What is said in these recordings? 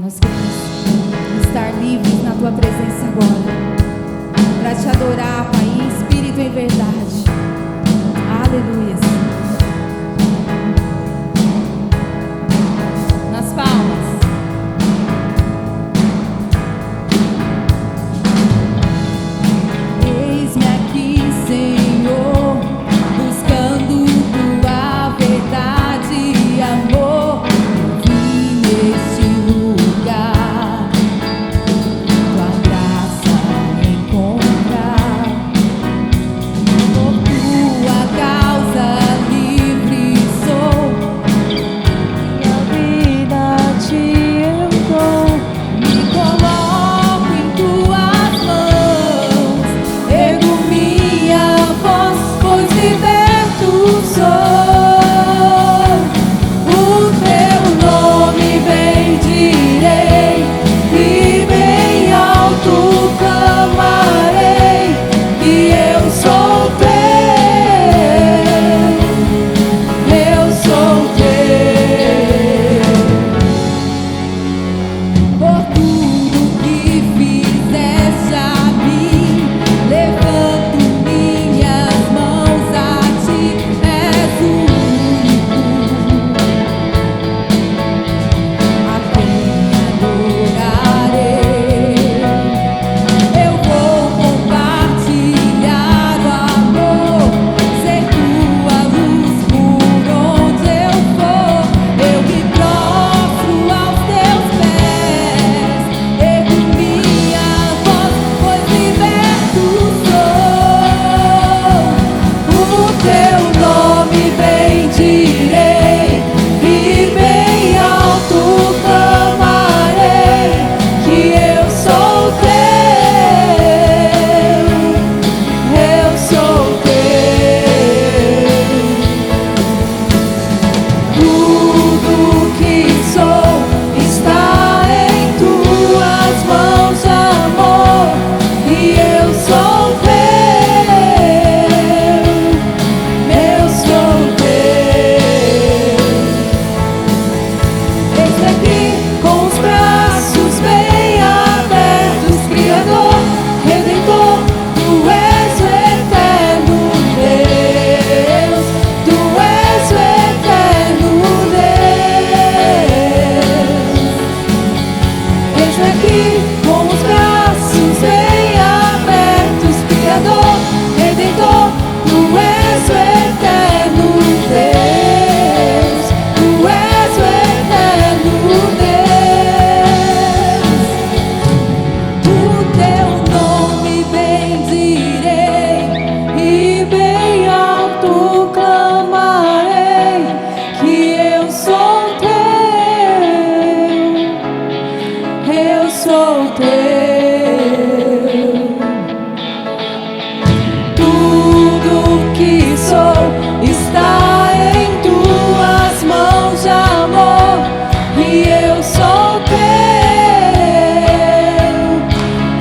Nós queremos estar livres na tua presença agora, para te adorar, Pai, em espírito e em verdade. Aleluia. Nas palmas. Eis-me aqui, Senhor, buscando tua verdade e amor. Vim neste lugar, tua graça encontrar. Por tua causa livre sou, minha vida te eu dou. Me coloco em tuas mãos, ergo minha voz, pois liberto sou. O teu nome bendirei e bem alto clamarei que eu sou teu, eu sou teu. Por tudo que fizeste a mim, levanto minhas mãos a ti. És o único a quem adorarei. Eu vou compartilhar o amor, ser tua luz por onde eu for. Eu me prostro aos teus pés, ergo minha voz, pois liberto sou. O teu nome bendirei e bem alto clamarei que eu sou teu, eu sou teu. Tudo que sou está em tuas mãos, amor, e eu sou teu, eu sou teu. Eis aqui com os braços bem abertos, Criador, Redentor, tu és o eterno Deus, tu és o eterno Deus. Eis aqui com os braços bem abertos, Criador, Redentor, tu és o eterno Deus, tu és o eterno Deus. O teu nome bendirei e bem alto clamarei que eu sou teu. Tudo que sou está em tuas mãos, amor, e eu sou teu,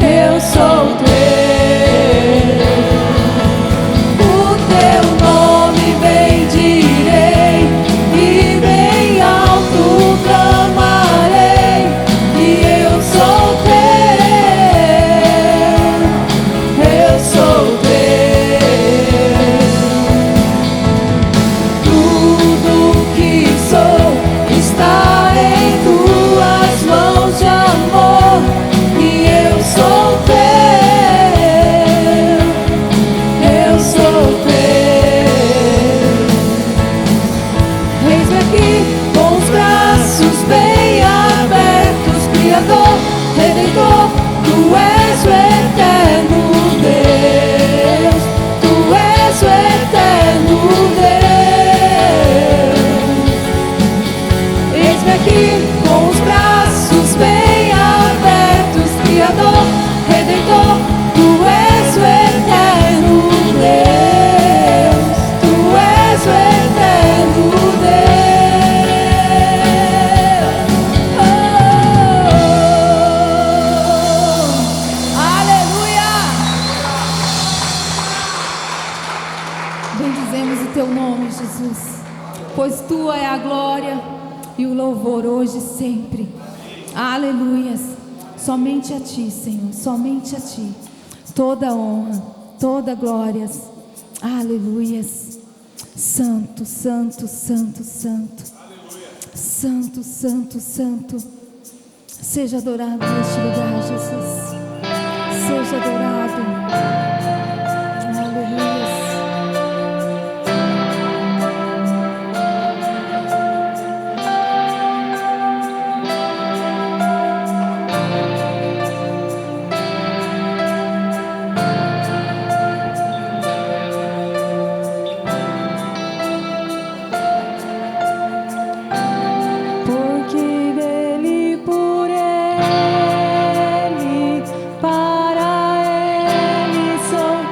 eu sou teu. O teu nome bendirei e bem alto clamarei que eu sou teu. Aleluias. Somente a Ti, Senhor, somente a Ti. Toda honra, toda glória. Aleluias. Santo, santo, santo, santo. Santo, santo, santo. Seja adorado neste lugar, Jesus. Seja adorado. Aleluia. Para Ele sou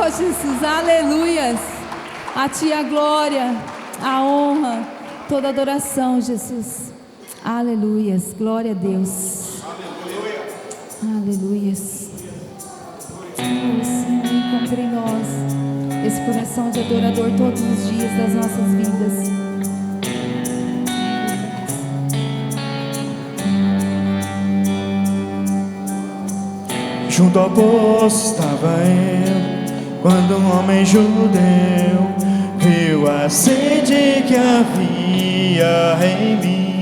Oh, Jesus, aleluias. A Ti a glória, a honra, toda adoração, Jesus. Aleluias, glória a Deus. Aleluias. Oh, Senhor, encontre em nós esse coração de adorador todos os dias das nossas vidas. Junto ao poço estava eu, quando um homem judeu viu a sede que havia em mim.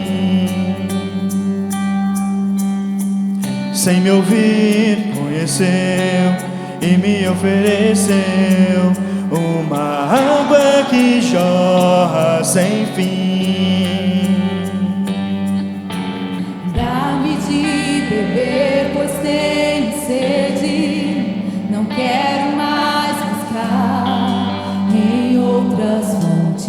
Sem me ouvir, conheceu e me ofereceu uma água que jorra sem fim. Dá-me de beber, pois tenho sede. Não quero mais buscar em outras fontes.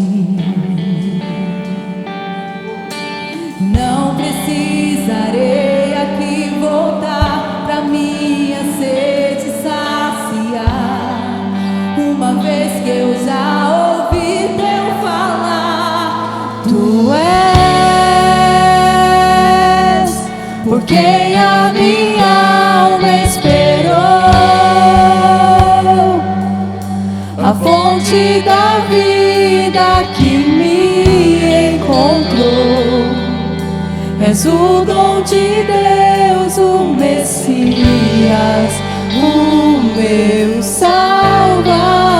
Não precisarei aqui voltar pra minha sede saciar, uma vez que eu já ouvi teu falar. Tu és por quem a minha alma esperou, a fonte da vida que me encontrou. És o dom de Deus, o Messias, o meu Salvador.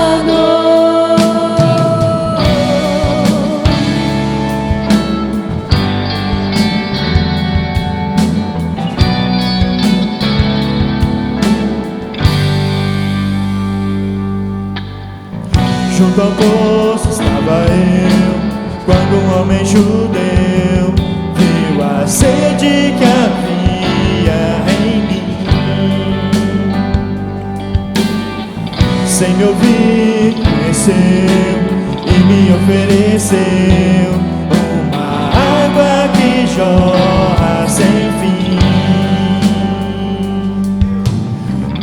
Junto ao poço estava eu, quando um homem judeu viu a sede que havia em mim. Sem me ouvir, conheceu e me ofereceu uma água que jorra sem fim.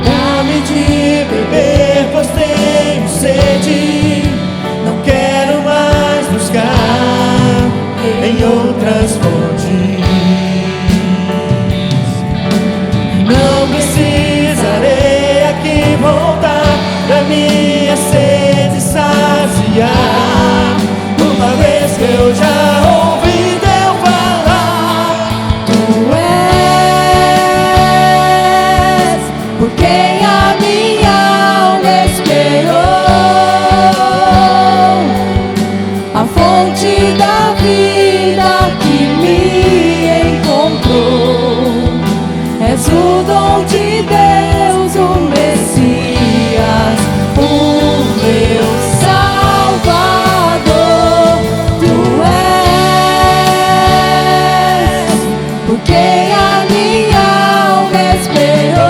Dá-me de beber, pois tenho sede. Não quero mais buscar em outras fontes. Não precisarei aqui voltar pra minha sede saciar, uma vez que eu já ouvi teu falar. Tu és por quem a minha alma esperou, a fonte da vida que me encontrou. És o dom de Deus, o Messias, o meu Salvador. Tu és por quem a minha alma esperou,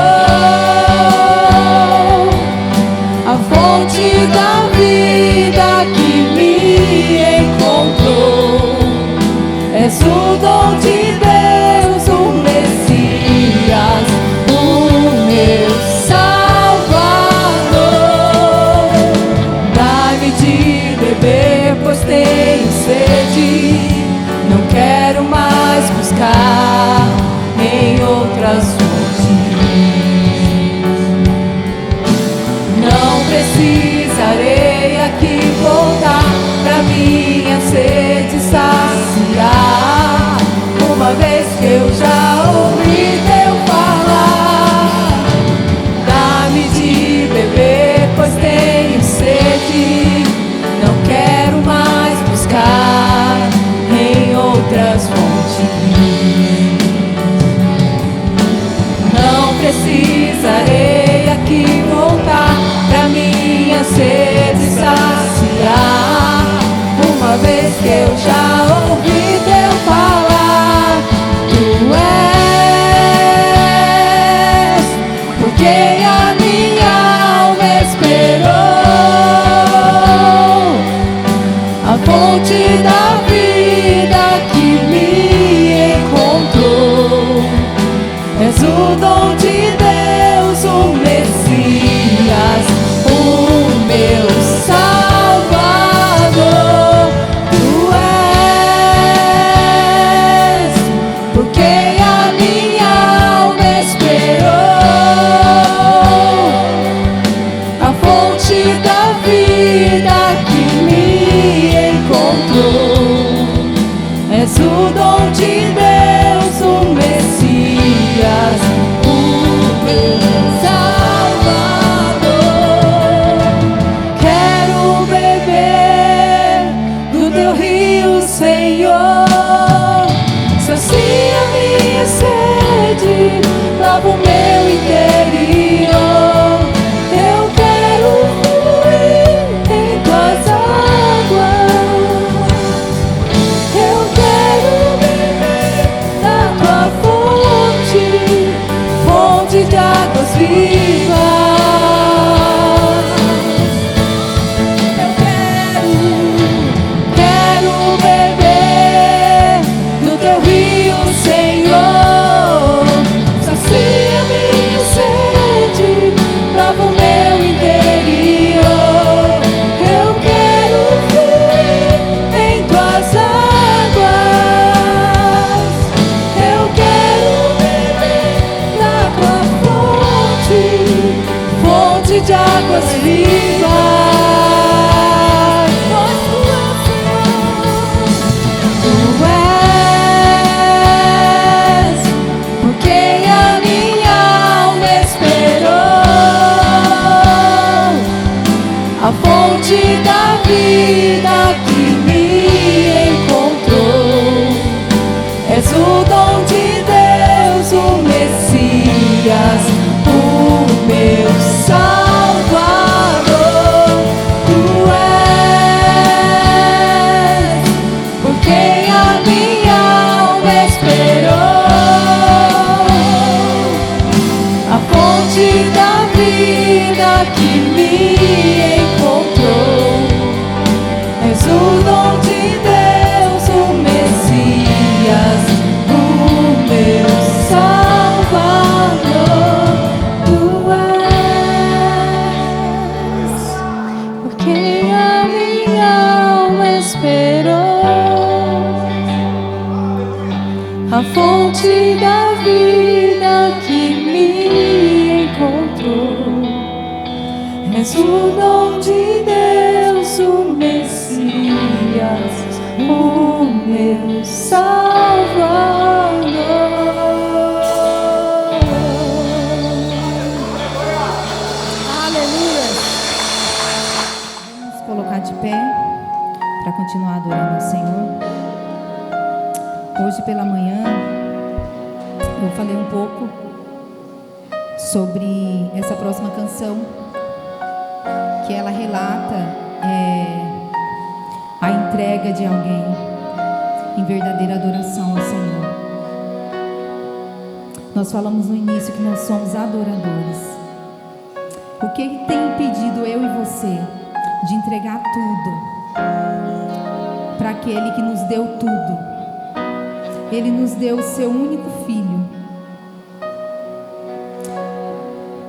a fonte da vida que me encontrou. És o dom de Deus, o Messias, o meu Salvador. Dá-me de beber, pois tenho sede. Não quero mais buscar em outras fontes. Não precisarei aqui voltar pra minha sede saciar, uma vez que eu já ouvi teu falar. Dá-me de beber, pois tenho sede. Não quero mais buscar em outras fontes. Não precisarei aqui voltar pra minha sede saciar, uma vez que eu já ouvi teu falar. Tu és por quem a minha alma esperou, a fonte da vida que me encontrou. És o dom de Deus, o Messias, o prova o meu interior. Eu quero fluir em tuas águas. Eu quero beber da tua fonte, fonte de águas vivas. Eu quero beber do teu rio, Senhor. Sacia minha sede, prova o meu interior. Eu quero fluir em tuas águas. Eu quero beber da tua fonte, fonte de águas vivas. Tu és por quem a minha alma esperou, a fonte da vida que me encontrou. És o dom de Deus, o Messias, o meu Salvador. Tu és por quem a minha alma esperou, a fonte da vida que me encontrou. És o dom de Deus, o Messias, o meu Salvador. Tu és por quem a minha alma esperou, a fonte da vida que me encontrou. És o dom de Deus, o Messias, o meu Salvador. Aleluia. Vamos colocar de pé para continuar adorando o Senhor. Hoje pela manhã eu falei um pouco sobre essa próxima canção, que ela relata a entrega de alguém em verdadeira adoração ao Senhor. Nós falamos no início que nós somos adoradores. O que tem impedido eu e você de entregar tudo para aquele que nos deu tudo? Ele nos deu o seu único filho.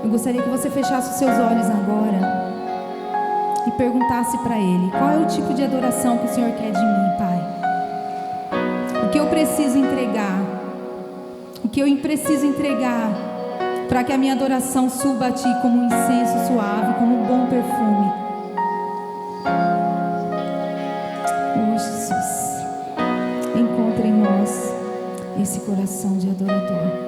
Eu gostaria que você fechasse os seus olhos agora e perguntasse para Ele: qual é o tipo de adoração que o Senhor quer de mim, Pai? O que eu preciso entregar? O que eu preciso entregar para que a minha adoração suba a Ti como um incenso suave, como um bom perfume? Oh, Jesus, encontre em nós esse coração de adorador.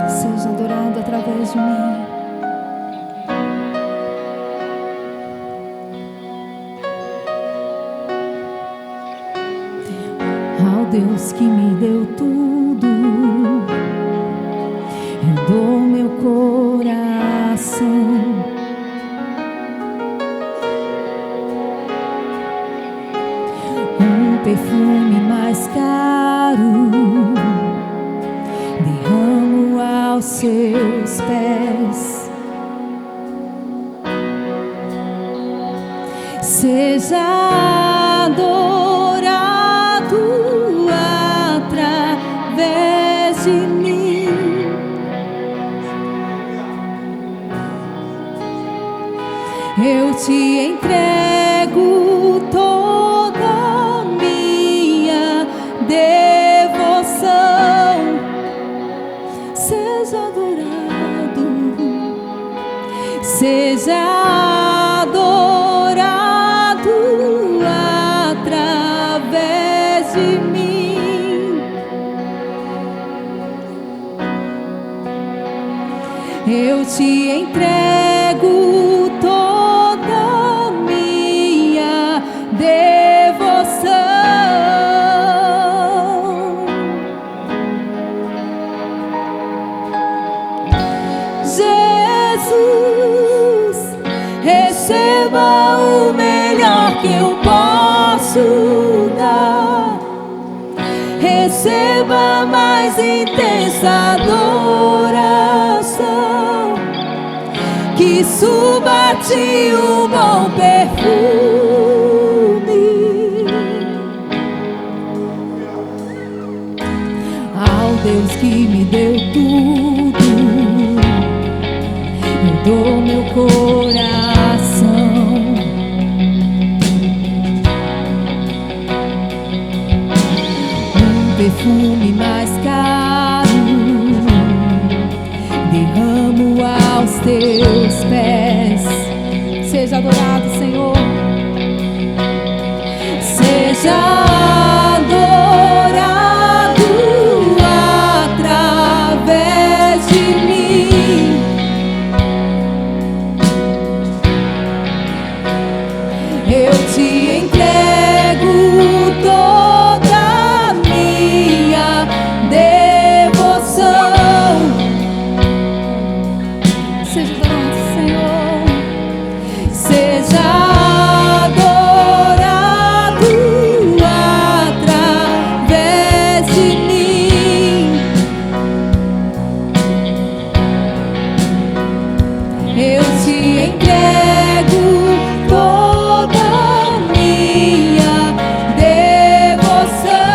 Seja adorado através de mim. Ao Deus que me deu tudo, eu dou meu coração. Um perfume mais caro derramo aos seus pés. Seja adorado através de mim. Eu te entrego toda minha devoção. Seja adorado, seja adorado através de mim. Eu te entrego toda minha devoção. receba mais intensa adoração, que suba a ti o bom perfume. Ao Deus que me deu tudo, eu dou meu coração. Perfume mais caro derramo aos teus pés. Seja adorado, Senhor. Seja adorado através de mim. Eu te entrego toda devoção. Seja adorado, Senhor. Seja adorado através de mim. Eu te entrego toda minha devoção.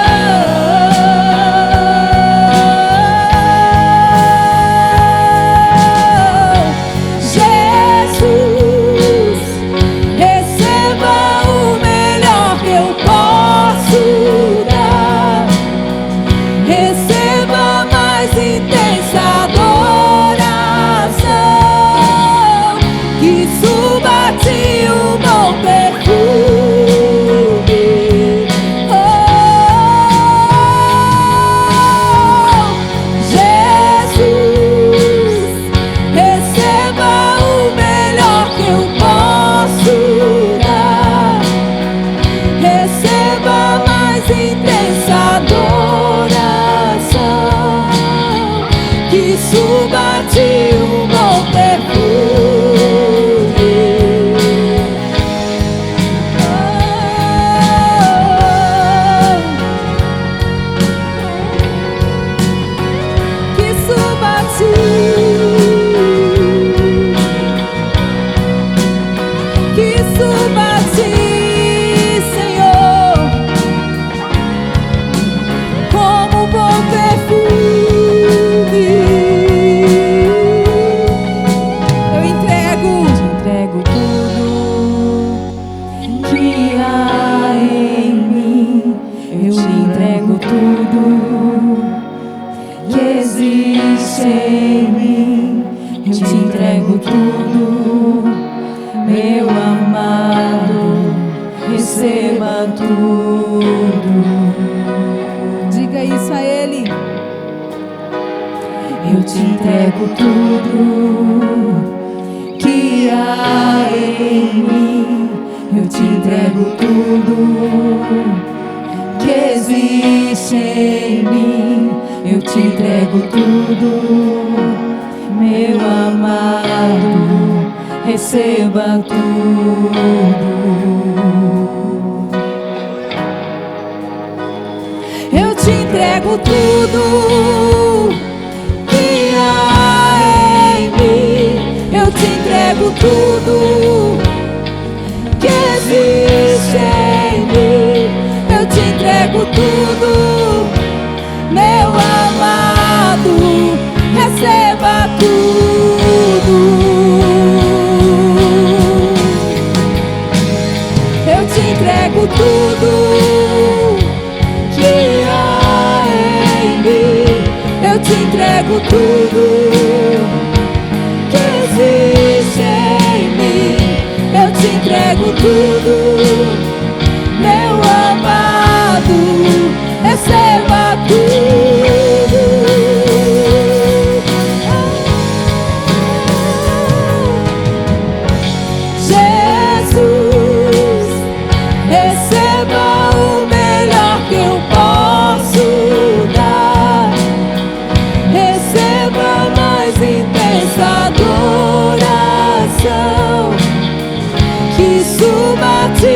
Suba a ti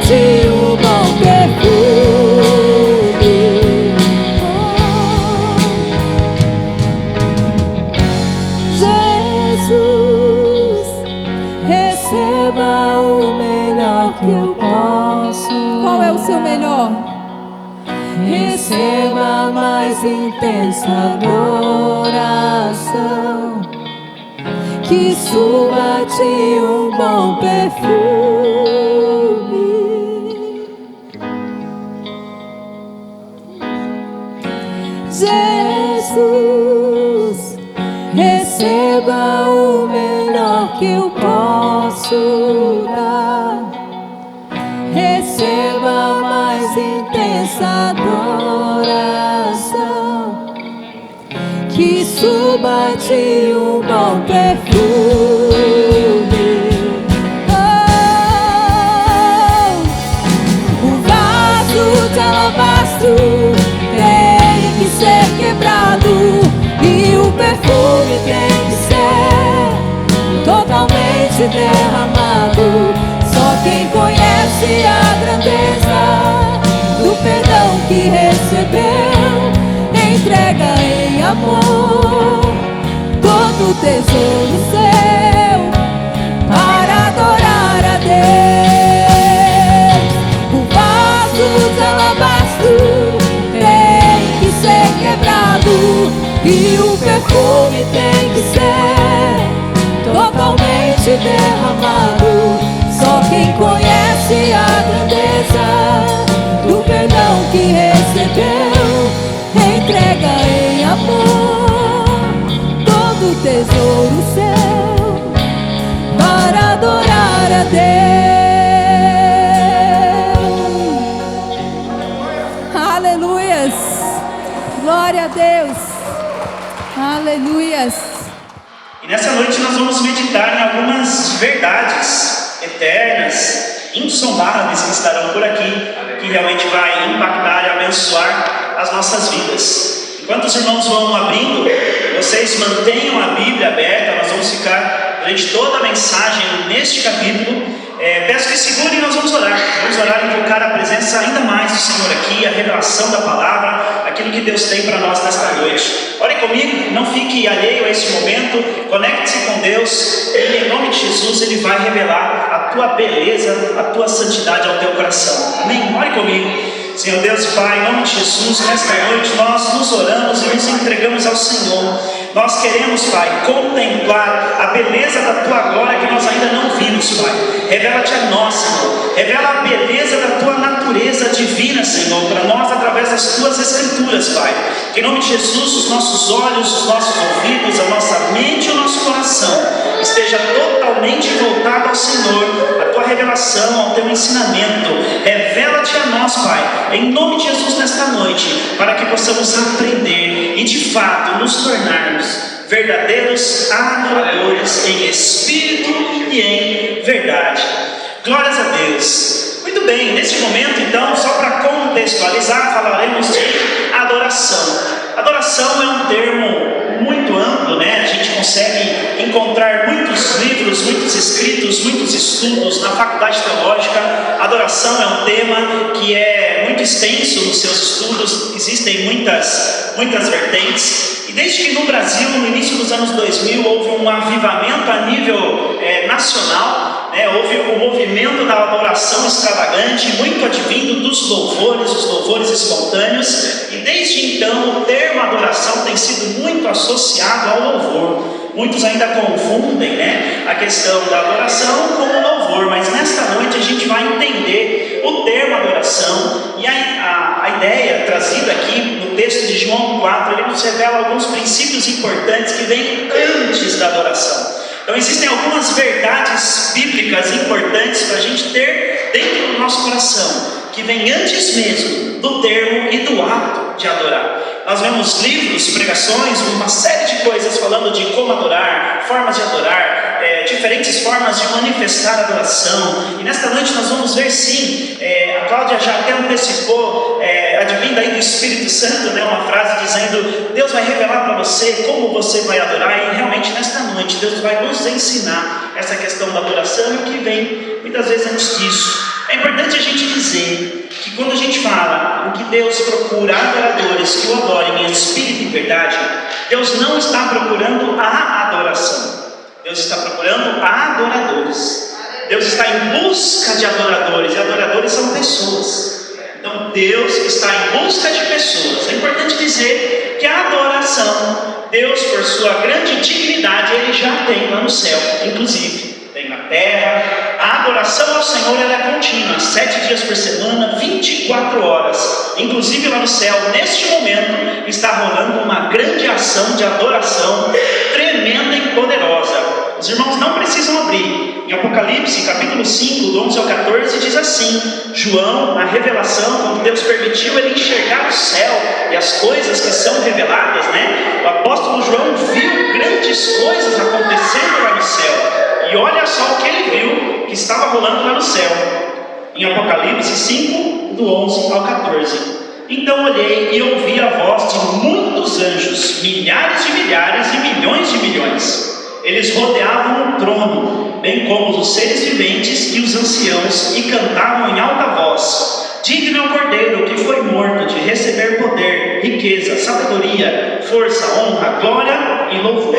suba-te um bom perfume. Jesus, receba o melhor que eu posso. Qual é o seu melhor? Receba a mais intensa adoração, que suba-te um bom perfume. Jesus, receba o melhor que eu posso dar. Receba a mais intensa adoração, que suba-te um bom perfume. O vaso de alabastro tem que ser quebrado, e o perfume tem que ser totalmente derramado. Só quem conhece a grandeza do perdão que recebeu, entrega em amor todo o tesouro seu para adorar a Deus. O vaso de alabastro tem que ser quebrado, e o perfume tem que ser totalmente derramado. Só quem conhece a grandeza do perdão que recebeu, entrega em amor todo o tesouro seu para adorar a Deus. Aleluias, glória a Deus, aleluias. E nessa noite nós vamos meditar em algumas verdades eternas, insondáveis que estarão por aqui, que realmente vai impactar e abençoar as nossas vidas. Enquanto os irmãos vão abrindo, vocês mantenham a Bíblia aberta. Nós vamos ficar durante toda a mensagem neste capítulo. Peço que segurem e nós vamos orar e invocar a presença ainda mais do Senhor aqui, a revelação da palavra, aquilo que Deus tem para nós nesta noite. Ore comigo, não fique alheio a esse momento, conecte-se com Deus, e em nome de Jesus Ele vai revelar a tua beleza, a tua santidade ao teu coração. Amém? Ore comigo. Senhor Deus e Pai, em nome de Jesus, nesta noite nós nos oramos e nos entregamos ao Senhor. Nós queremos, Pai, contemplar a beleza da Tua glória que nós ainda não vimos, Pai. Revela-te a nós, Senhor. Revela a beleza da Tua natureza divina, Senhor, para nós através das Tuas Escrituras, Pai. Que em nome de Jesus os nossos olhos, os nossos ouvidos, a nossa mente e o nosso coração esteja totalmente voltado ao Senhor, a Tua revelação, ao Teu ensinamento. Revela-te a nós, Pai, em nome de Jesus nesta noite, para que possamos aprender e de fato nos tornarmos verdadeiros adoradores em espírito e em verdade. Glórias a Deus. Muito bem, neste momento então, só para contextualizar, falaremos de adoração. Adoração é um termo muito amplo, né? A gente consegue encontrar muitos livros, muitos escritos, muitos estudos na faculdade teológica. Adoração é um tema que é muito extenso nos seus estudos, existem muitas vertentes. E desde que no Brasil, no início dos anos 2000, houve um avivamento a nível nacional, né? Houve o movimento da adoração extravagante, muito advindo dos louvores, os louvores espontâneos, e desde então o termo adoração tem sido muito associado ao louvor. Muitos ainda confundem, né, a questão da adoração com o louvor, mas nesta noite a gente vai entender o termo adoração e a ideia trazida aqui no texto de João 4, ele nos revela alguns princípios importantes que vêm antes da adoração. Então existem algumas verdades bíblicas importantes para a gente ter dentro do nosso coração, que vem antes mesmo do termo e do ato de adorar. Nós vemos livros, pregações, uma série de coisas falando de como adorar, formas de adorar, diferentes formas de manifestar a adoração. E nesta noite nós vamos ver sim, a Cláudia já até antecipou, advindo aí do Espírito Santo, né, uma frase dizendo: Deus vai revelar para você como você vai adorar. E realmente nesta noite Deus vai nos ensinar essa questão da adoração, e o que vem muitas vezes antes disso É importante a gente dizer que quando a gente fala o que Deus procura adoradores que o adorem em espírito e verdade, Deus não está procurando a adoração. Deus está procurando adoradores. Deus está em busca de adoradores, e adoradores são pessoas. Então Deus está em busca de pessoas. É importante dizer que a adoração, Deus, por sua grande dignidade, Ele já tem lá no céu, inclusive tem na terra. A adoração ao Senhor ela é contínua, 7 dias por semana, 24 horas. Inclusive lá no céu, neste momento, está rolando uma grande ação de adoração tremenda e poderosa. Os irmãos não precisam abrir. Em Apocalipse, capítulo 5, do 11 ao 14, diz assim: João, na revelação, quando Deus permitiu ele enxergar o céu e as coisas que são reveladas, o apóstolo João viu grandes coisas acontecendo lá no céu. E olha só o que ele viu que estava rolando lá no céu. Em Apocalipse 5, do 11 ao 14. Então olhei e ouvi a voz de muitos anjos, milhares de milhares e milhões de milhões. Eles rodeavam o trono, bem como os seres viventes e os anciãos, e cantavam em alta voz: digno é o Cordeiro que foi morto de receber poder, riqueza, sabedoria, força, honra, glória e louvor.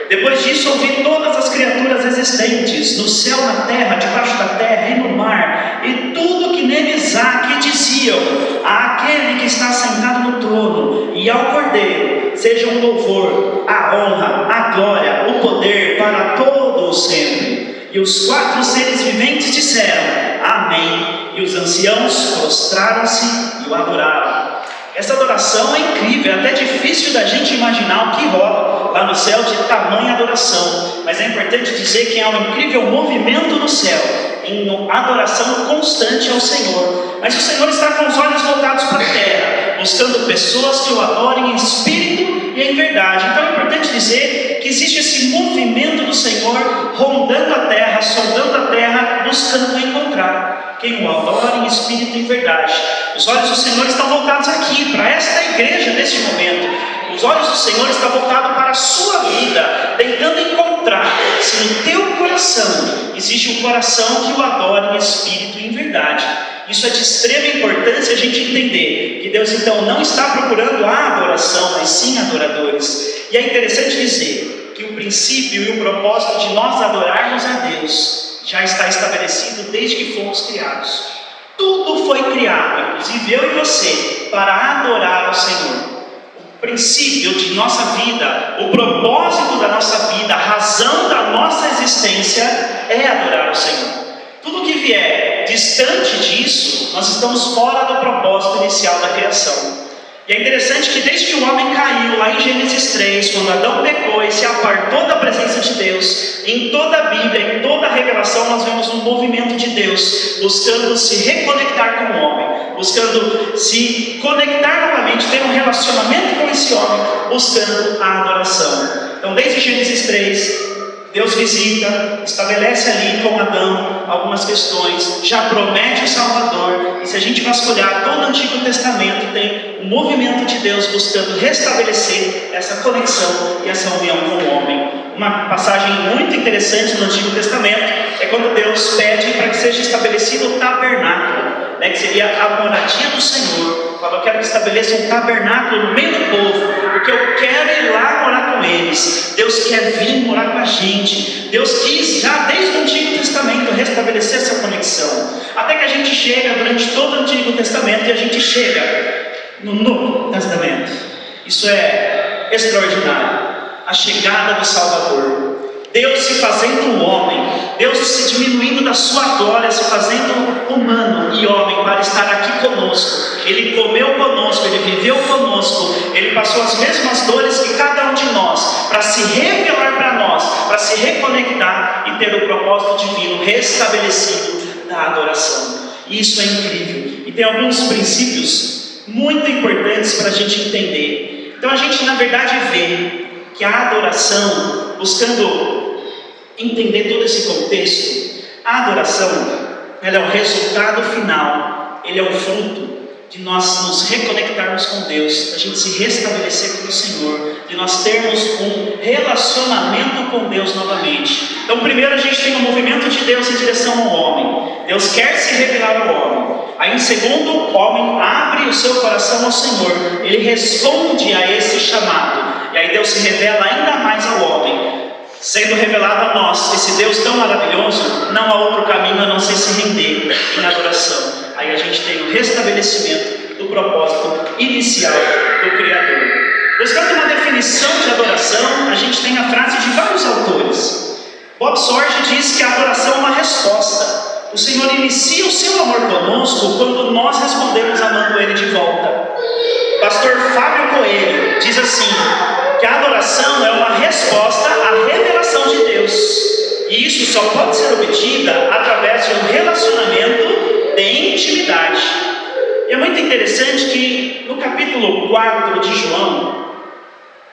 Depois disso ouvi todas as criaturas existentes, no céu, na terra, debaixo da terra e no mar, e tudo que neles há, que diziam: àquele que está sentado no trono e ao Cordeiro sejam o louvor, a honra, a glória, o poder para todos sempre. E os 4 seres viventes disseram: amém. E os anciãos prostraram-se e o adoraram. Essa adoração é incrível, é até difícil da gente imaginar o que rola lá no céu de tamanha adoração. Mas é importante dizer que há um incrível movimento no céu, em adoração constante ao Senhor. Mas o Senhor está com os olhos voltados para a terra, buscando pessoas que o adorem em espírito e em verdade. Então é importante dizer que existe esse movimento do Senhor rondando a terra, sondando a terra, buscando encontrar quem o adora em espírito e em verdade. Os olhos do Senhor estão voltados aqui, para esta igreja neste momento. Os olhos do Senhor estão voltados para a sua vida, tentando encontrar se no teu coração existe um coração que o adora em espírito e em verdade. Isso é de extrema importância a gente entender que Deus então não está procurando a adoração, mas sim adoradores. E é interessante dizer que o princípio e o propósito de nós adorarmos a Deus já está estabelecido desde que fomos criados. Tudo foi criado, inclusive eu e você, para adorar ao Senhor. O princípio de nossa vida, o propósito da nossa vida, a razão da nossa existência é adorar ao Senhor. Tudo que vier distante disso, nós estamos fora do propósito inicial da criação. E é interessante que desde que o homem caiu, lá em Gênesis 3, quando Adão pecou e se apartou da presença de Deus, em toda a Bíblia, em toda a revelação, nós vemos um movimento de Deus buscando se reconectar com o homem, buscando se conectar novamente, ter um relacionamento com esse homem, buscando a adoração. Então desde Gênesis 3, Deus visita, estabelece ali com Adão algumas questões, já promete o Salvador. E se a gente vasculhar todo o Antigo Testamento, tem um movimento de Deus buscando restabelecer essa conexão e essa união com o homem. Uma passagem muito interessante no Antigo Testamento é quando Deus pede para que seja estabelecido o tabernáculo, que seria a moradia do Senhor. Fala: eu quero que estabeleça um tabernáculo no meio do povo, porque eu quero ir lá morar com eles. Deus quer vir morar com a gente. Deus quis já desde o Antigo Testamento restabelecer essa conexão, até que a gente chega durante todo o Antigo Testamento e a gente chega no Novo Testamento. Isso é extraordinário, a chegada do Salvador. Deus se fazendo homem, Deus se diminuindo da sua glória, se fazendo humano e homem para estar aqui conosco. Ele comeu conosco, Ele viveu conosco, Ele passou as mesmas dores que cada um de nós, para se revelar para nós, para se reconectar e ter o propósito divino restabelecido da adoração. Isso é incrível, e tem alguns princípios muito importantes para a gente entender. Então a gente na verdade vê que a adoração, buscando entender todo esse contexto, a adoração, ela é o resultado final, ele é o fruto de nós nos reconectarmos com Deus, da gente se restabelecer com o Senhor, de nós termos um relacionamento com Deus novamente. Então, primeiro a gente tem o movimento de Deus em direção ao homem. Deus quer se revelar ao homem. Aí, em segundo, o homem abre o seu coração ao Senhor. Ele responde a esse chamado. E aí Deus se revela ainda mais ao homem. Sendo revelado a nós, esse Deus tão maravilhoso, não há outro caminho a não ser se render em adoração. Aí a gente tem o restabelecimento do propósito inicial do Criador. Buscando uma definição de adoração, a gente tem a frase de vários autores. Bob Sorge diz que a adoração é uma resposta. O Senhor inicia o seu amor conosco quando nós respondemos amando Ele de volta. Pastor Fábio Coelho diz assim, que a adoração é uma resposta à revelação de Deus. E isso só pode ser obtida através de um relacionamento de intimidade. E é muito interessante que no capítulo 4 de João,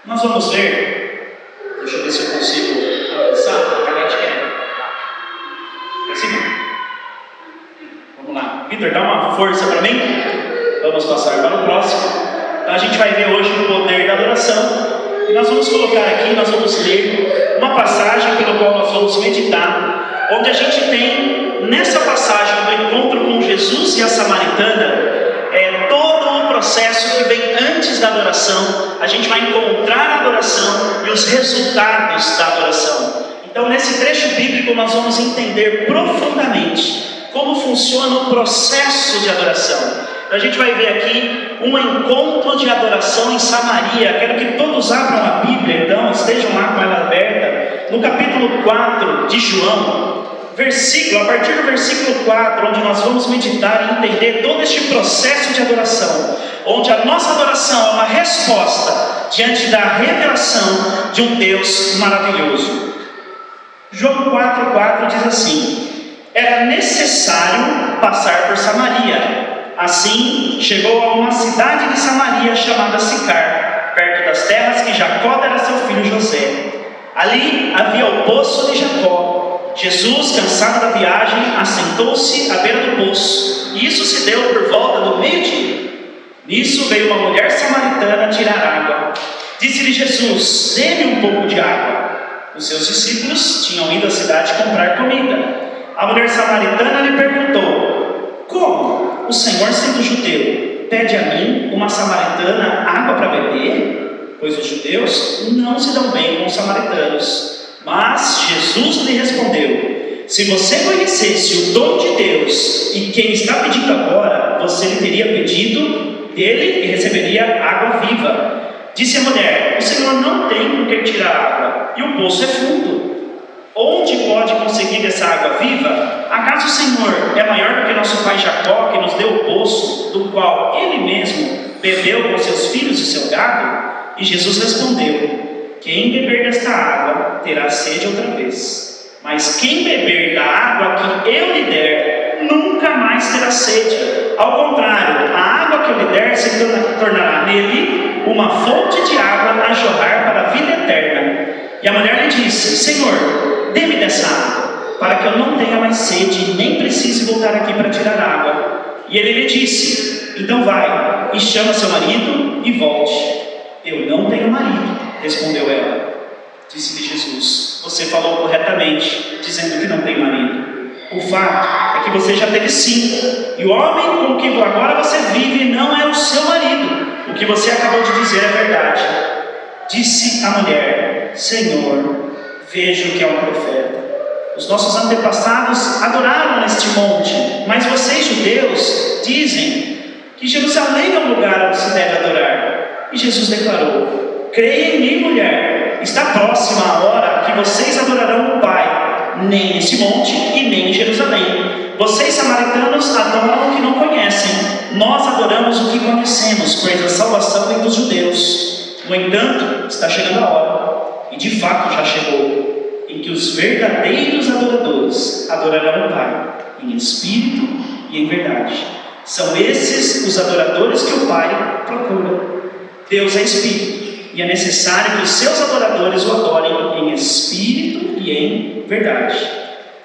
nós vamos ver, deixa eu ver se eu consigo avançar, a gente quer. Vamos lá, Vitor, dá uma força para mim. Vamos passar para o próximo. Então a gente vai ver hoje o poder da adoração. E nós vamos colocar aqui, nós vamos ler uma passagem pelo qual nós vamos meditar, onde a gente tem, nessa passagem do encontro com Jesus e a samaritana, todo o processo que vem antes da adoração. A gente vai encontrar a adoração e os resultados da adoração. Então, nesse trecho bíblico, nós vamos entender profundamente como funciona o processo de adoração. Então, a gente vai ver aqui um encontro de adoração em Samaria. Quero que todos abram a Bíblia, então, estejam lá com ela aberta, no capítulo 4 de João, a partir do versículo 4, onde nós vamos meditar e entender todo este processo de adoração, onde a nossa adoração é uma resposta diante da revelação de um Deus maravilhoso. João 4,4 diz assim: era necessário passar por Samaria. Assim, chegou a uma cidade de Samaria chamada Sicar, perto das terras que Jacó dera a seu filho José. Ali havia o poço de Jacó. Jesus, cansado da viagem, assentou-se à beira do poço. E isso se deu por volta do meio-dia. Nisso veio uma mulher samaritana tirar água. Disse-lhe Jesus: dê-me um pouco de água. Os seus discípulos tinham ido à cidade comprar comida. A mulher samaritana lhe perguntou: como? O Senhor, sendo judeu, pede a mim, uma samaritana, água para beber? Pois os judeus não se dão bem com os samaritanos. Mas Jesus lhe respondeu: se você conhecesse o dom de Deus e quem está pedindo agora, você lhe teria pedido dele e receberia água viva. Disse a mulher: o Senhor não tem com que tirar água, e o poço é fundo. Onde pode conseguir essa água viva? Acaso o Senhor é maior do que nosso pai Jacó, que nos deu o poço, do qual ele mesmo bebeu com seus filhos e seu gado? E Jesus respondeu: quem beber desta água terá sede outra vez. Mas quem beber da água que eu lhe der, nunca mais terá sede. Ao contrário, a água que eu lhe der se tornará nele uma fonte de água a jorrar para a vida eterna. E a mulher lhe disse: Senhor, dê-me dessa água, para que eu não tenha mais sede e nem precise voltar aqui para tirar água. E ele lhe disse: então vai e chama seu marido e volte. Eu não tenho marido, respondeu ela. Disse-lhe Jesus: você falou corretamente, dizendo que não tem marido. O fato é que você já teve 5, e o homem com quem agora você vive não é o seu marido. O que você acabou de dizer é verdade. Disse a mulher: Senhor, vejo que é um profeta. Os nossos antepassados adoraram neste monte, mas vocês, judeus, dizem que Jerusalém é o lugar onde se deve adorar. E Jesus declarou: creia em mim, mulher, está próxima a hora que vocês adorarão o Pai, nem nesse monte e nem em Jerusalém. Vocês, samaritanos, adoram o que não conhecem. Nós adoramos o que conhecemos, pois a salvação vem dos judeus. No entanto, está chegando a hora, e de fato já chegou, em que os verdadeiros adoradores adorarão o Pai, em espírito e em verdade. São esses os adoradores que o Pai procura. Deus é espírito, e é necessário que os seus adoradores o adorem em espírito e em verdade.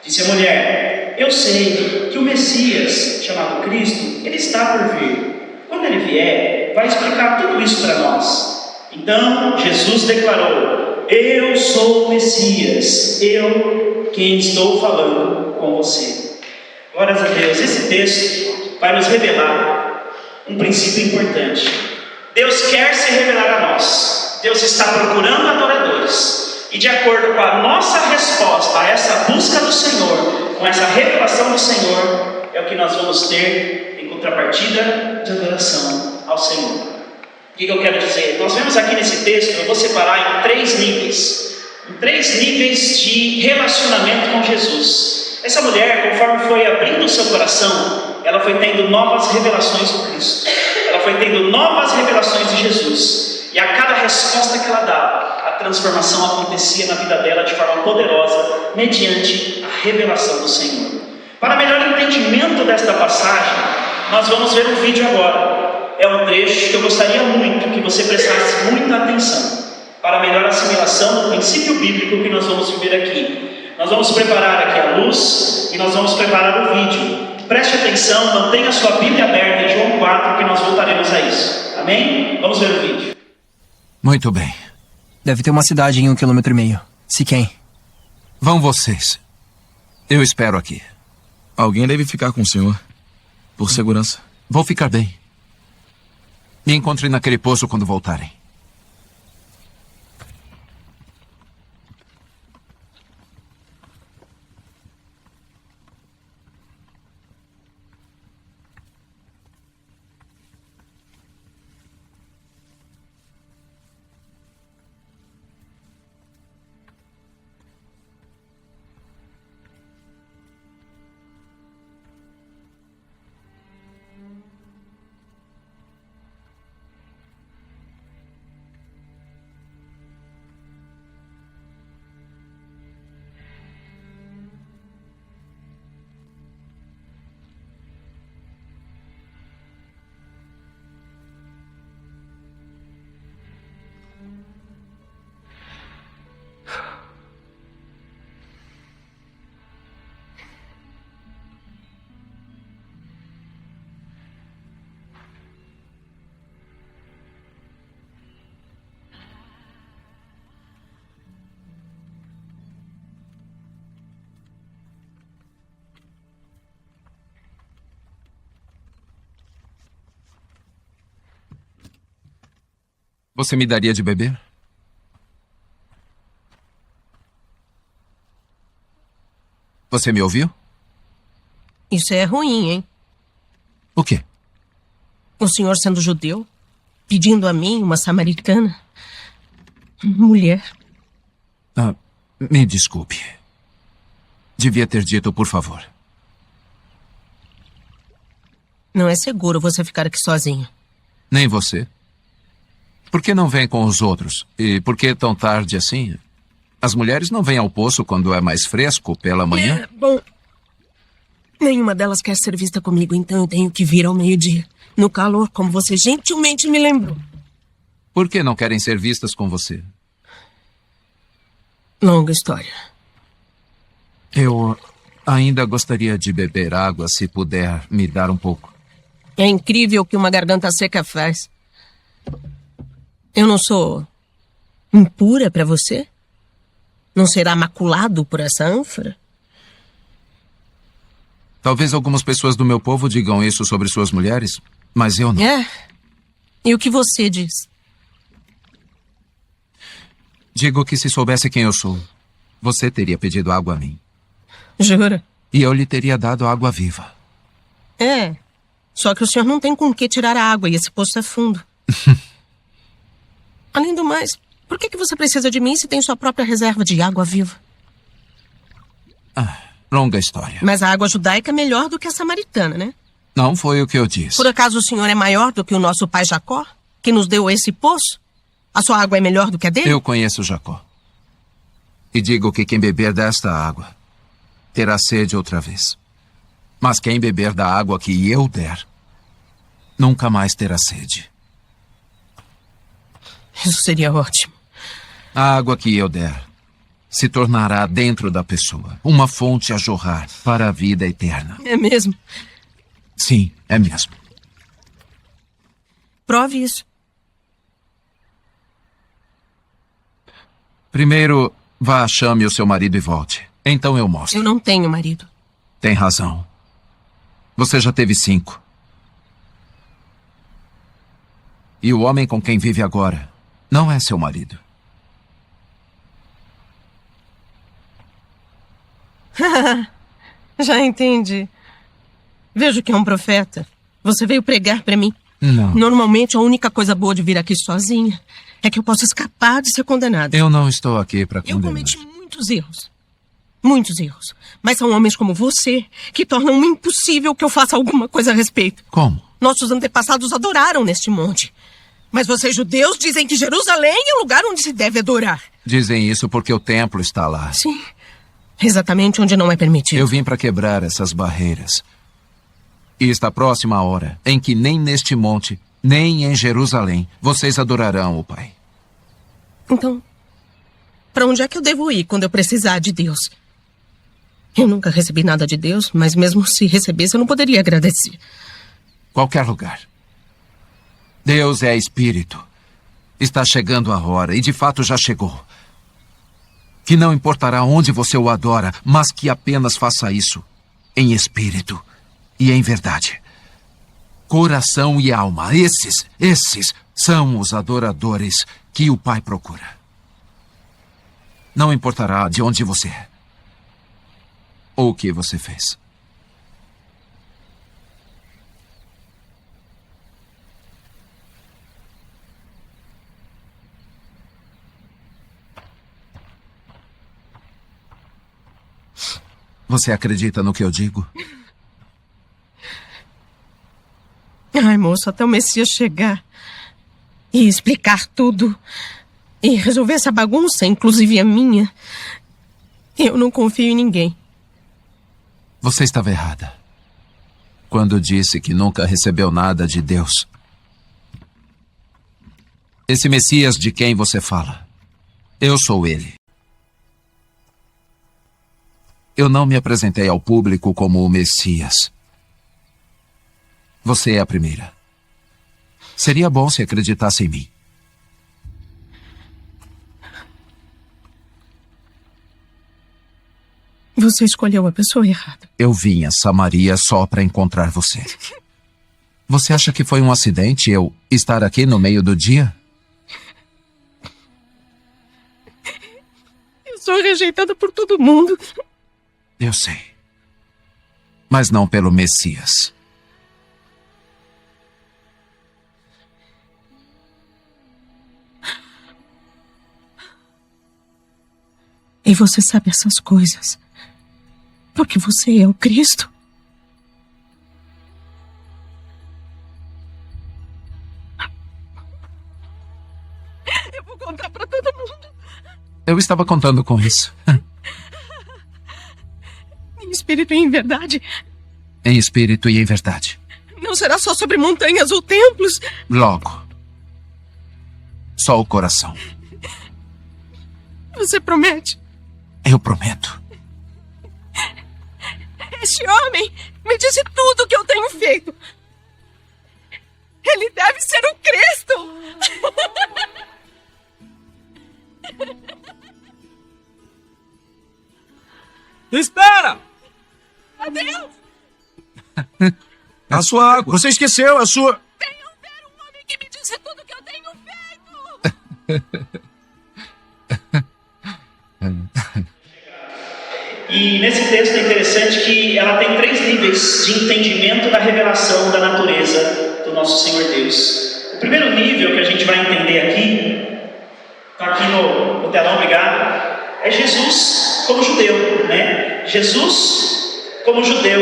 Disse a mulher: eu sei que o Messias, chamado Cristo, ele está por vir. Quando ele vier, vai explicar tudo isso para nós. Então, Jesus declarou: eu sou o Messias, eu quem estou falando com você. Glórias a Deus. Esse texto vai nos revelar um princípio importante. Deus quer se revelar a nós. Deus está procurando adoradores. E de acordo com a nossa resposta a essa busca do Senhor, com essa revelação do Senhor, é o que nós vamos ter em contrapartida de adoração ao Senhor. O que eu quero dizer? Nós vemos aqui nesse texto, eu vou separar em 3 níveis. Em 3 níveis de relacionamento com Jesus. Essa mulher, conforme foi abrindo o seu coração, ela foi tendo novas revelações do Cristo. Ela foi tendo novas revelações de Jesus. E a cada resposta que ela dava, a transformação acontecia na vida dela de forma poderosa, mediante a revelação do Senhor. Para melhor entendimento desta passagem, nós vamos ver um vídeo agora. É um trecho que eu gostaria muito que você prestasse muita atenção, para melhor assimilação do princípio bíblico que nós vamos viver aqui. Nós vamos preparar aqui a luz e nós vamos preparar o vídeo. Preste atenção, mantenha a sua Bíblia aberta em João 4, que nós voltaremos a isso. Amém? Vamos ver o vídeo. Muito bem. Deve ter uma cidade em 1,5 km. Siquém. Vão vocês. Eu espero aqui. Alguém deve ficar com o senhor, por segurança. Vou ficar bem. Me encontre naquele poço quando voltarem. Você me daria de beber? Você me ouviu? Isso é ruim, hein? O quê? O senhor sendo judeu, pedindo a mim, uma samaritana, mulher. Ah, me desculpe. Devia ter dito, por favor. Não é seguro você ficar aqui sozinho. Nem você. Por que não vem com os outros? E por que tão tarde assim? As mulheres não vêm ao poço quando é mais fresco pela manhã? Bom, nenhuma delas quer ser vista comigo, então eu tenho que vir ao meio-dia. No calor, como você gentilmente me lembrou. Por que não querem ser vistas com você? Longa história. Eu ainda gostaria de beber água, se puder me dar um pouco. É incrível o que uma garganta seca faz. Eu não sou impura para você? Não será maculado por essa ânfora? Talvez algumas pessoas do meu povo digam isso sobre suas mulheres, mas eu não. É? E o que você diz? Digo que se soubesse quem eu sou, você teria pedido água a mim. Jura? E eu lhe teria dado água viva. É. Só que o senhor não tem com que tirar a água e esse poço é fundo. Além do mais, por que você precisa de mim se tem sua própria reserva de água viva? Longa história. Mas a água judaica é melhor do que a samaritana, né? Não foi o que eu disse. Por acaso o senhor é maior do que o nosso pai Jacó, que nos deu esse poço? A sua água é melhor do que a dele? Eu conheço Jacó. E digo que quem beber desta água terá sede outra vez. Mas quem beber da água que eu der, nunca mais terá sede. Isso seria ótimo. A água que eu der se tornará dentro da pessoa uma fonte a jorrar para a vida eterna. É mesmo? Sim, é mesmo. Prove isso. Primeiro, vá, chame o seu marido e volte. Então eu mostro. Eu não tenho marido. Tem razão. Você já teve 5. E o homem com quem vive agora não é seu marido. Já entendi. Vejo que é um profeta. Você veio pregar pra mim. Não. Normalmente, a única coisa boa de vir aqui sozinha é que eu posso escapar de ser condenada. Eu não estou aqui para Eu condenar. cometi muitos erros. Muitos erros. Mas são homens como você que tornam impossível que eu faça alguma coisa a respeito. Como? Nossos antepassados adoraram neste monte. Mas vocês judeus dizem que Jerusalém é o lugar onde se deve adorar. Dizem isso porque o templo está lá. Sim. Exatamente onde não é permitido. Eu vim para quebrar essas barreiras. E está próxima a hora em que nem neste monte, nem em Jerusalém, vocês adorarão o Pai. Então, para onde é que eu devo ir quando eu precisar de Deus? Eu nunca recebi nada de Deus, mas mesmo se recebesse, eu não poderia agradecer. Qualquer lugar. Deus é espírito. Está chegando a hora, e de fato já chegou. Que não importará onde você o adora, mas que apenas faça isso em espírito e em verdade. Coração e alma, esses são os adoradores que o Pai procura. Não importará de onde você é ou o que você fez. Você acredita no que eu digo? Ai, moço, até o Messias chegar e explicar tudo e resolver essa bagunça, inclusive a minha, eu não confio em ninguém. Você estava errada quando disse que nunca recebeu nada de Deus. Esse Messias de quem você fala, eu sou ele. Eu não me apresentei ao público como o Messias. Você é a primeira. Seria bom se acreditasse em mim. Você escolheu a pessoa errada. Eu vim a Samaria só para encontrar você. Você acha que foi um acidente eu estar aqui no meio do dia? Eu sou rejeitada por todo mundo. Eu sei. Mas não pelo Messias. E você sabe essas coisas porque você é o Cristo. Eu vou contar pra todo mundo. Eu estava contando com isso. Em espírito e em verdade. Em espírito e em verdade. Não será só sobre montanhas ou templos. Logo. Só o coração. Você promete? Eu prometo. Este homem me disse tudo o que eu tenho feito. Ele deve ser o Cristo. Espera! Adeus! A sua água. Você esqueceu a sua... Venham ver um homem que me disse tudo o que eu tenho feito. E nesse texto é interessante que ela tem 3 níveis de entendimento da revelação da natureza do nosso Senhor Deus. O primeiro nível que a gente vai entender aqui, está aqui no telão, obrigado, é Jesus como judeu, né? Jesus como judeu,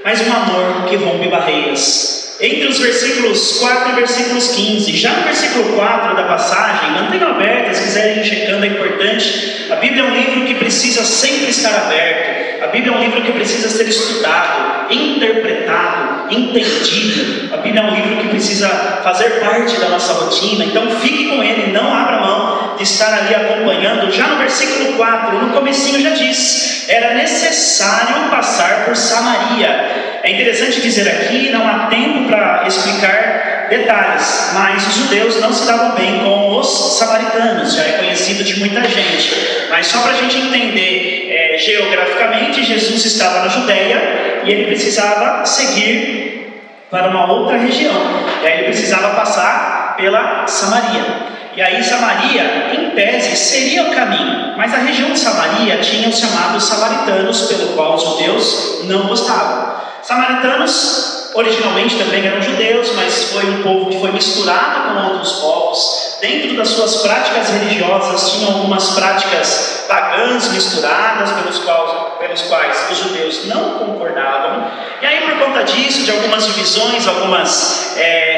mas um amor que rompe barreiras. Entre os versículos 4 e versículos 15, já no versículo 4 da passagem, mantenham abertas, se quiserem ir checando, é importante. A Bíblia é um livro que precisa sempre estar aberto. A Bíblia é um livro que precisa ser estudado, interpretado, entendido. A Bíblia é um livro que precisa fazer parte da nossa rotina. Então fique com ele, não abra mão de estar ali acompanhando. Já no versículo 4, no comecinho já diz: era necessário passar por Samaria. É interessante dizer aqui, não há tempo para explicar detalhes, mas os judeus não se davam bem com os samaritanos, já é conhecido de muita gente. Mas só para a gente entender geograficamente, Jesus estava na Judéia e ele precisava seguir para uma outra região. E aí ele precisava passar pela Samaria. E aí Samaria, em tese, seria o caminho. Mas a região de Samaria tinha os chamados samaritanos, pelo qual os judeus não gostavam. Samaritanos originalmente também eram judeus, mas foi um povo que foi misturado com outros povos. Dentro das suas práticas religiosas tinham algumas práticas pagãs misturadas, pelos quais os judeus não concordavam. E aí, por conta disso, de algumas divisões,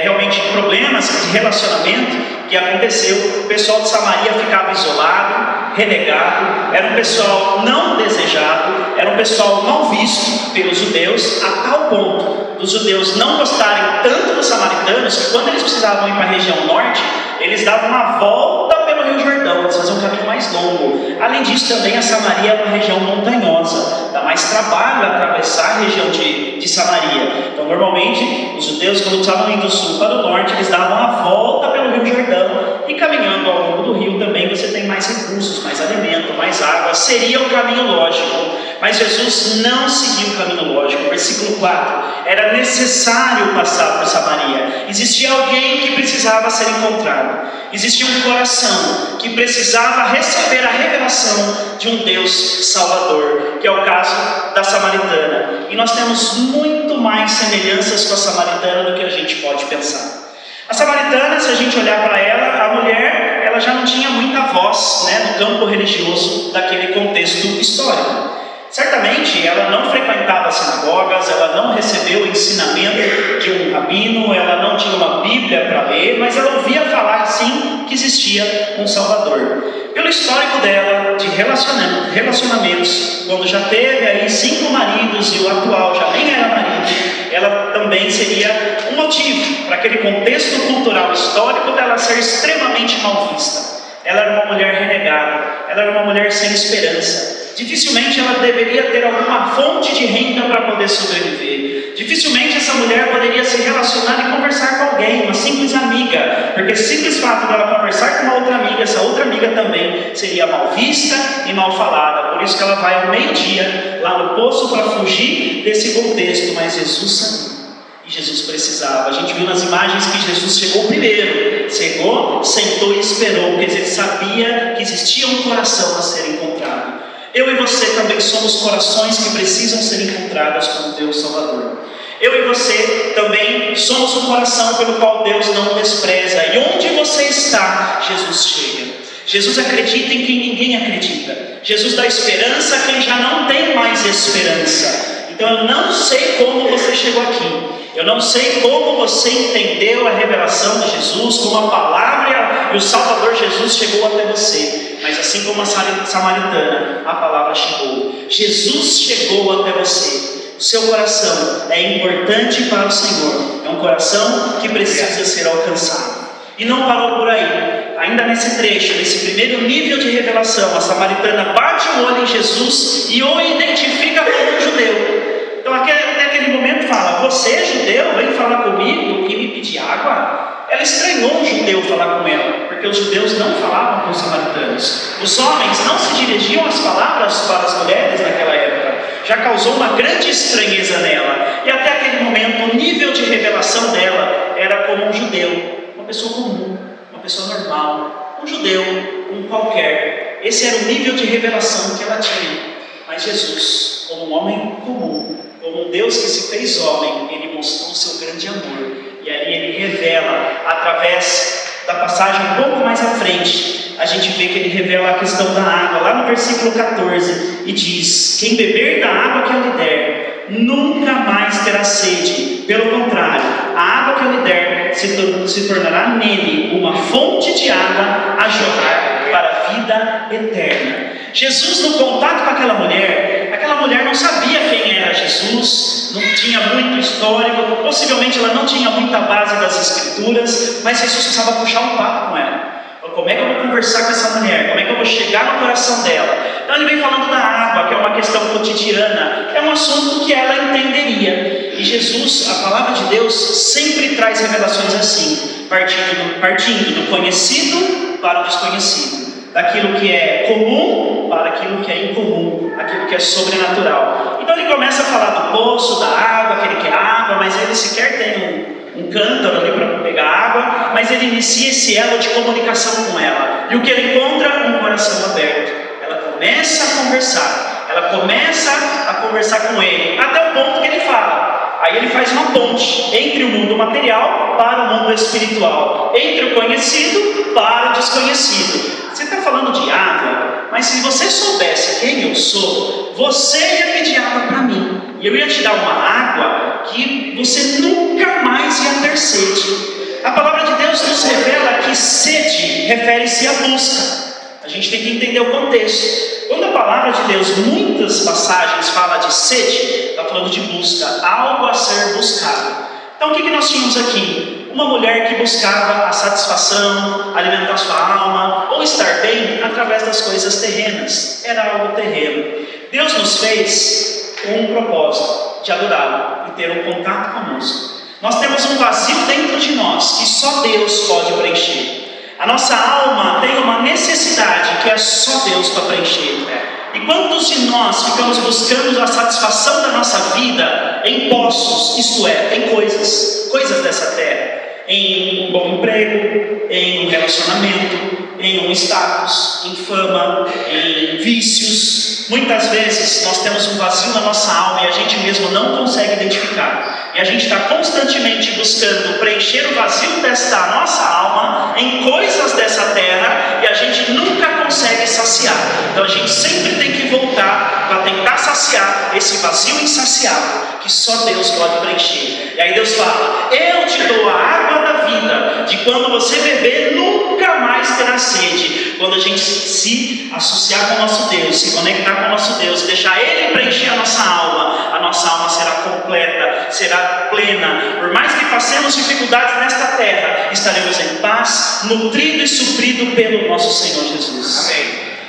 realmente problemas de relacionamento que aconteceu, o pessoal de Samaria ficava isolado, renegado, era um pessoal não desejado, era um pessoal mal visto pelos judeus, a tal ponto dos judeus não gostarem tanto dos samaritanos, que quando eles precisavam ir para a região norte, eles davam uma volta pelo Rio Jordão, eles faziam um caminho mais longo. Além disso, também a Samaria é uma região montanhosa, dá mais trabalho atravessar a região de Samaria. Então, normalmente, os judeus, quando precisavam ir do sul para o norte, eles davam a volta pelo Rio Jordão, e caminhando ao longo do rio também você tem mais recursos, mais alimento, mais água, seria o caminho lógico. Mas Jesus não seguiu o caminho lógico. Versículo 4, era necessário passar por Samaria. Existia alguém que precisava ser encontrado, existia um coração que precisava receber a revelação de um Deus Salvador, que é o caso da samaritana. E nós temos muito mais semelhanças com a samaritana do que a gente pode pensar. A samaritana, se a gente olhar para ela, a mulher, ela já não tinha muita voz, no campo religioso daquele contexto histórico. Certamente ela não frequentava sinagogas, ela não recebeu o ensinamento de um rabino, ela não tinha uma Bíblia para ler, mas ela ouvia falar sim que existia um Salvador. Pelo histórico dela de relacionamentos, quando já teve aí 5 maridos e o atual já nem era marido, ela também seria um motivo para aquele contexto cultural histórico dela ser extremamente mal vista. Ela era uma mulher renegada, ela era uma mulher sem esperança. Dificilmente ela deveria ter alguma fonte de renda para poder sobreviver. Dificilmente essa mulher poderia se relacionar e conversar com alguém, uma simples amiga, porque o simples fato dela conversar com uma outra amiga, essa outra amiga também seria mal vista e mal falada. Por isso que ela vai ao meio-dia lá no poço para fugir desse contexto. Mas Jesus sabia. E Jesus precisava. A gente viu nas imagens que Jesus chegou primeiro. Chegou, sentou e esperou, porque ele sabia que existia um coração a ser encontrado. Eu e você também somos corações que precisam ser encontrados com Deus Salvador. Eu e você também somos um coração pelo qual Deus não despreza. E onde você está, Jesus chega. Jesus acredita em quem ninguém acredita. Jesus dá esperança a quem já não tem mais esperança. Então eu não sei como você chegou aqui. Eu não sei como você entendeu a revelação de Jesus, como a palavra e o Salvador Jesus chegou até você. Mas assim como a samaritana, a palavra chegou. Jesus chegou até você. O seu coração é importante para o Senhor. É um coração que precisa ser alcançado. E não parou por aí. Ainda nesse trecho, nesse primeiro nível de revelação, a samaritana bate o olho em Jesus e o identifica como um judeu. Então até aquele momento fala: você judeu, vem falar comigo e me pedir água? Ela estranhou um judeu falar com ela, porque os judeus não falavam com os samaritanos. Os homens não se dirigiam as palavras para as mulheres naquela época. Já causou uma grande estranheza nela. E até aquele momento o nível de revelação dela era como um judeu, uma pessoa comum, uma pessoa normal, um judeu, um qualquer. Esse era o nível de revelação que ela tinha. Mas Jesus, como um homem comum, como um Deus que se fez homem, ele mostrou o seu grande amor. E ali ele revela, através da passagem um pouco mais à frente, a gente vê que ele revela a questão da água, lá no versículo 14, e diz: quem beber da água que eu lhe der, nunca mais terá sede. Pelo contrário, a água que eu lhe der se tornará nele uma fonte de água a jorrar para a vida eterna. Jesus, no contato com aquela mulher não sabia quem era Jesus, não tinha muito histórico, possivelmente ela não tinha muita base das escrituras, mas Jesus precisava puxar um papo com ela. Como é que eu vou conversar com essa mulher? Como é que eu vou chegar no coração dela? Então ele vem falando da água, que é uma questão cotidiana, é um assunto que ela entenderia. E Jesus, a palavra de Deus, sempre traz revelações assim, partindo do conhecido para o desconhecido, daquilo que é comum para aquilo que é incomum, aquilo que é sobrenatural. Então ele começa a falar do poço, da água, que ele quer água, mas ele sequer tem um cântaro ali para pegar água, mas ele inicia esse elo de comunicação com ela. E o que ele encontra? Um coração aberto. Ela começa a conversar com ele, até o ponto que ele fala. Aí ele faz uma ponte entre o mundo material para o mundo espiritual, entre o conhecido para o desconhecido. Você está falando de água, mas se você soubesse quem eu sou, você ia pedir água para mim. E eu ia te dar uma água que você nunca mais ia ter sede. A palavra de Deus nos revela que sede refere-se à busca. A gente tem que entender o contexto. Quando a palavra de Deus, muitas passagens, fala de sede, está falando de busca, algo a ser buscado. Então o que nós tínhamos aqui? Uma mulher que buscava a satisfação, alimentar sua alma, ou estar bem através das coisas terrenas. Era algo terreno. Deus nos fez com um propósito de adorá-lo e ter um contato conosco. Nós temos um vazio dentro de nós que só Deus pode preencher. A nossa alma tem uma necessidade que é só Deus para preencher. E quantos de nós ficamos buscando a satisfação da nossa vida em postos, isto é, em coisas dessa terra, em um bom emprego, em um relacionamento, em um status, em fama, em vícios. Muitas vezes nós temos um vazio na nossa alma e a gente mesmo não consegue identificar. E a gente está constantemente buscando preencher o vazio desta nossa alma em coisas dessa terra e a gente nunca consegue saciar. Então a gente sempre tem que voltar para tentar saciar esse vazio insaciável que só Deus pode preencher. E aí Deus fala: eu te dou a água da vida, de quando você beber nunca mais terá sede. Quando a gente se associar com o nosso Deus, se conectar com o nosso Deus, deixar Ele preencher a nossa alma será completa, será plena. Por mais que passemos dificuldades nesta terra, estaremos em paz, nutrido e suprido pelo nosso Senhor Jesus. Amém.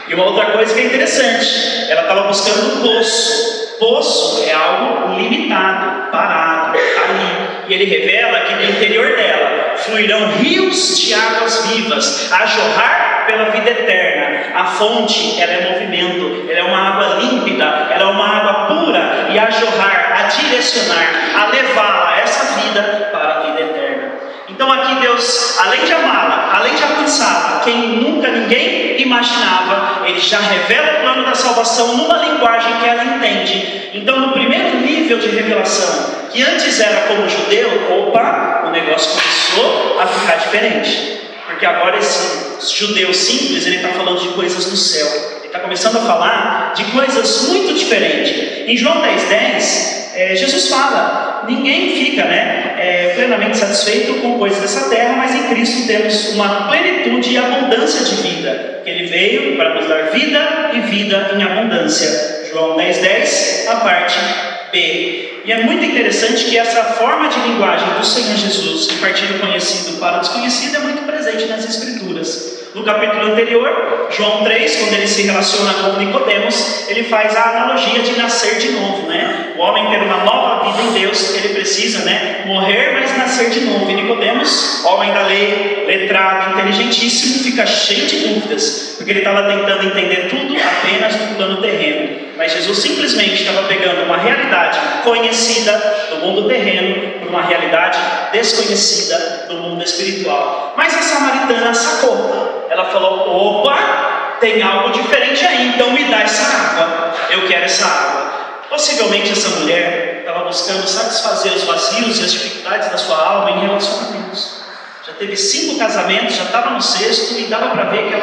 E uma outra coisa que é interessante, ela estava buscando um poço. Poço é algo limitado, parado, ali. E ele revela que no interior dela fluirão rios de águas vivas, a jorrar pela vida eterna. A fonte, ela é movimento, ela é uma água límpida, ela é uma água pura, e a jorrar, a direcionar, a levá-la, essa vida, para a vida eterna. Então aqui Deus, além de amá-la, além de alcançá-la, quem nunca ninguém imaginava, Ele já revela o plano da salvação numa linguagem que ela entende. Então no primeiro nível de revelação, que antes era como judeu, opa, o negócio começou a ficar diferente. Porque agora esse judeu simples, ele está falando de coisas do céu. Ele está começando a falar de coisas muito diferentes. Em João 10:10, Jesus fala: ninguém fica plenamente satisfeito com coisas dessa terra, mas em Cristo temos uma plenitude e abundância de vida. Que Ele veio para nos dar vida e vida em abundância. João 10:10, a parte B. E é muito interessante que essa forma de linguagem do Senhor Jesus, de partir do conhecido para o desconhecido, é muito presente nas Escrituras. No capítulo anterior, João 3, quando ele se relaciona com Nicodemos, ele faz a analogia de nascer de novo, né? O homem ter uma nova vida em Deus, ele precisa, morrer, mas nascer de novo. E Nicodemos, homem da lei, letrado, inteligentíssimo, fica cheio de dúvidas, porque ele estava tentando entender tudo apenas no plano terreno. Mas Jesus simplesmente estava pegando uma realidade conhecida do mundo terreno por uma realidade desconhecida do mundo espiritual. Mas a samaritana sacou. Ela falou: opa, tem algo diferente aí, então me dá essa água. Eu quero essa água. Possivelmente essa mulher estava buscando satisfazer os vazios e as dificuldades da sua alma em relacionamentos. Já teve 5 casamentos, já estava no 6º e dava para ver que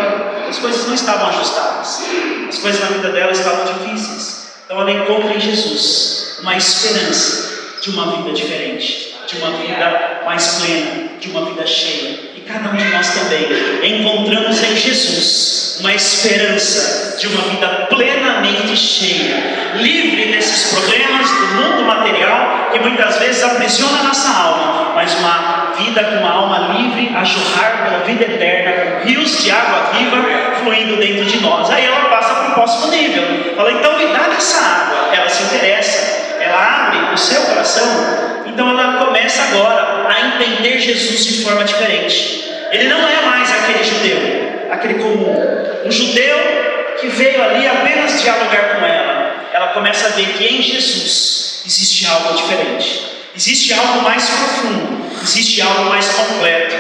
as coisas não estavam ajustadas. As coisas na vida dela estavam difíceis. Então ela encontra em Jesus uma esperança de uma vida diferente, de uma vida mais plena, de uma vida cheia. E cada um de nós também encontramos em Jesus uma esperança de uma vida plenamente cheia, livre desses problemas do mundo material que muitas vezes aprisiona a nossa alma, mas uma vida com uma alma livre a jorrar pela vida eterna, com rios de água viva fluindo dentro de nós. Aí ela passa por próximo nível. Fala, então me dá dessa água. Ela se interessa, ela abre o seu coração. Então ela começa agora a entender Jesus de forma diferente. Ele não é mais aquele judeu, aquele comum. Um judeu que veio ali apenas dialogar com ela. Ela começa a ver que em Jesus existe algo diferente. Existe algo mais profundo. Existe algo mais completo.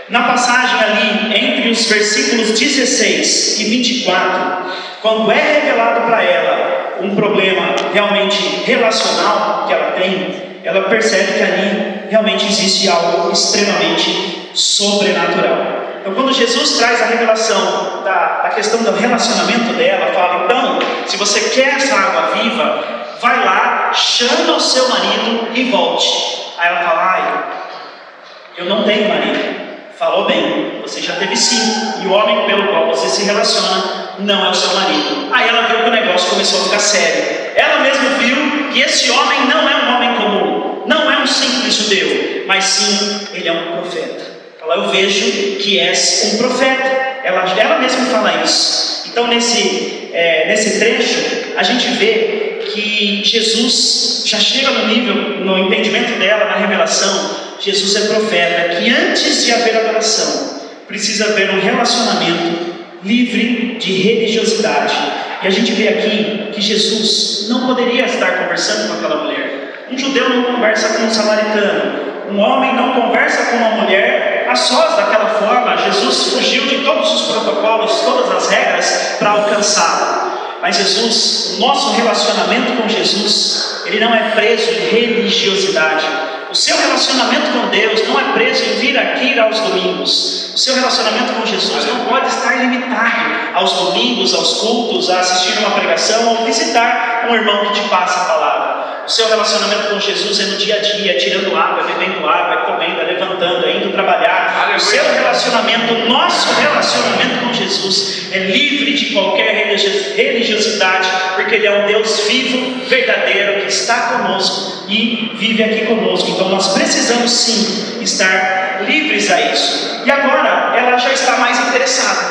Na passagem ali, entre os versículos 16 e 24, quando é revelado para ela um problema realmente relacional que ela tem, ela percebe que ali realmente existe algo extremamente sobrenatural. Então, quando Jesus traz a revelação da questão do relacionamento dela, fala, então, se você quer essa água viva, vai lá, chama o seu marido e volte. Aí ela fala, ai, eu não tenho marido. Falou bem, você já teve 5, e o homem pelo qual você se relaciona não é o seu marido. Aí ela viu que o negócio começou a ficar sério. Ela mesma viu que esse homem não é um homem comum, não é um simples judeu, mas sim, ele é um profeta. Fala, eu vejo que és um profeta. Ela mesma fala isso. Então nesse trecho, a gente vê que Jesus já chega no nível, no entendimento dela, na revelação. Jesus é profeta, que antes de haver adoração, precisa haver um relacionamento livre de religiosidade. E a gente vê aqui que Jesus não poderia estar conversando com aquela mulher. Um judeu não conversa com um samaritano. Um homem não conversa com uma mulher a sós daquela forma. Jesus fugiu de todos os protocolos, todas as regras para alcançá-lo. Mas Jesus, o nosso relacionamento com Jesus, ele não é preso em religiosidade. O seu relacionamento com Deus não é preso em vir aqui aos domingos. O seu relacionamento com Jesus não pode estar limitado aos domingos, aos cultos, a assistir uma pregação ou visitar um irmão que te passa a palavra. O seu relacionamento com Jesus é no dia a dia, tirando água, bebendo água, comendo, levantando, indo trabalhar. O seu relacionamento, o nosso relacionamento com Jesus é livre de qualquer religiosidade, porque Ele é um Deus vivo, verdadeiro, que está conosco e vive aqui conosco. Então nós precisamos sim estar livres a isso. E agora ela já está mais interessada.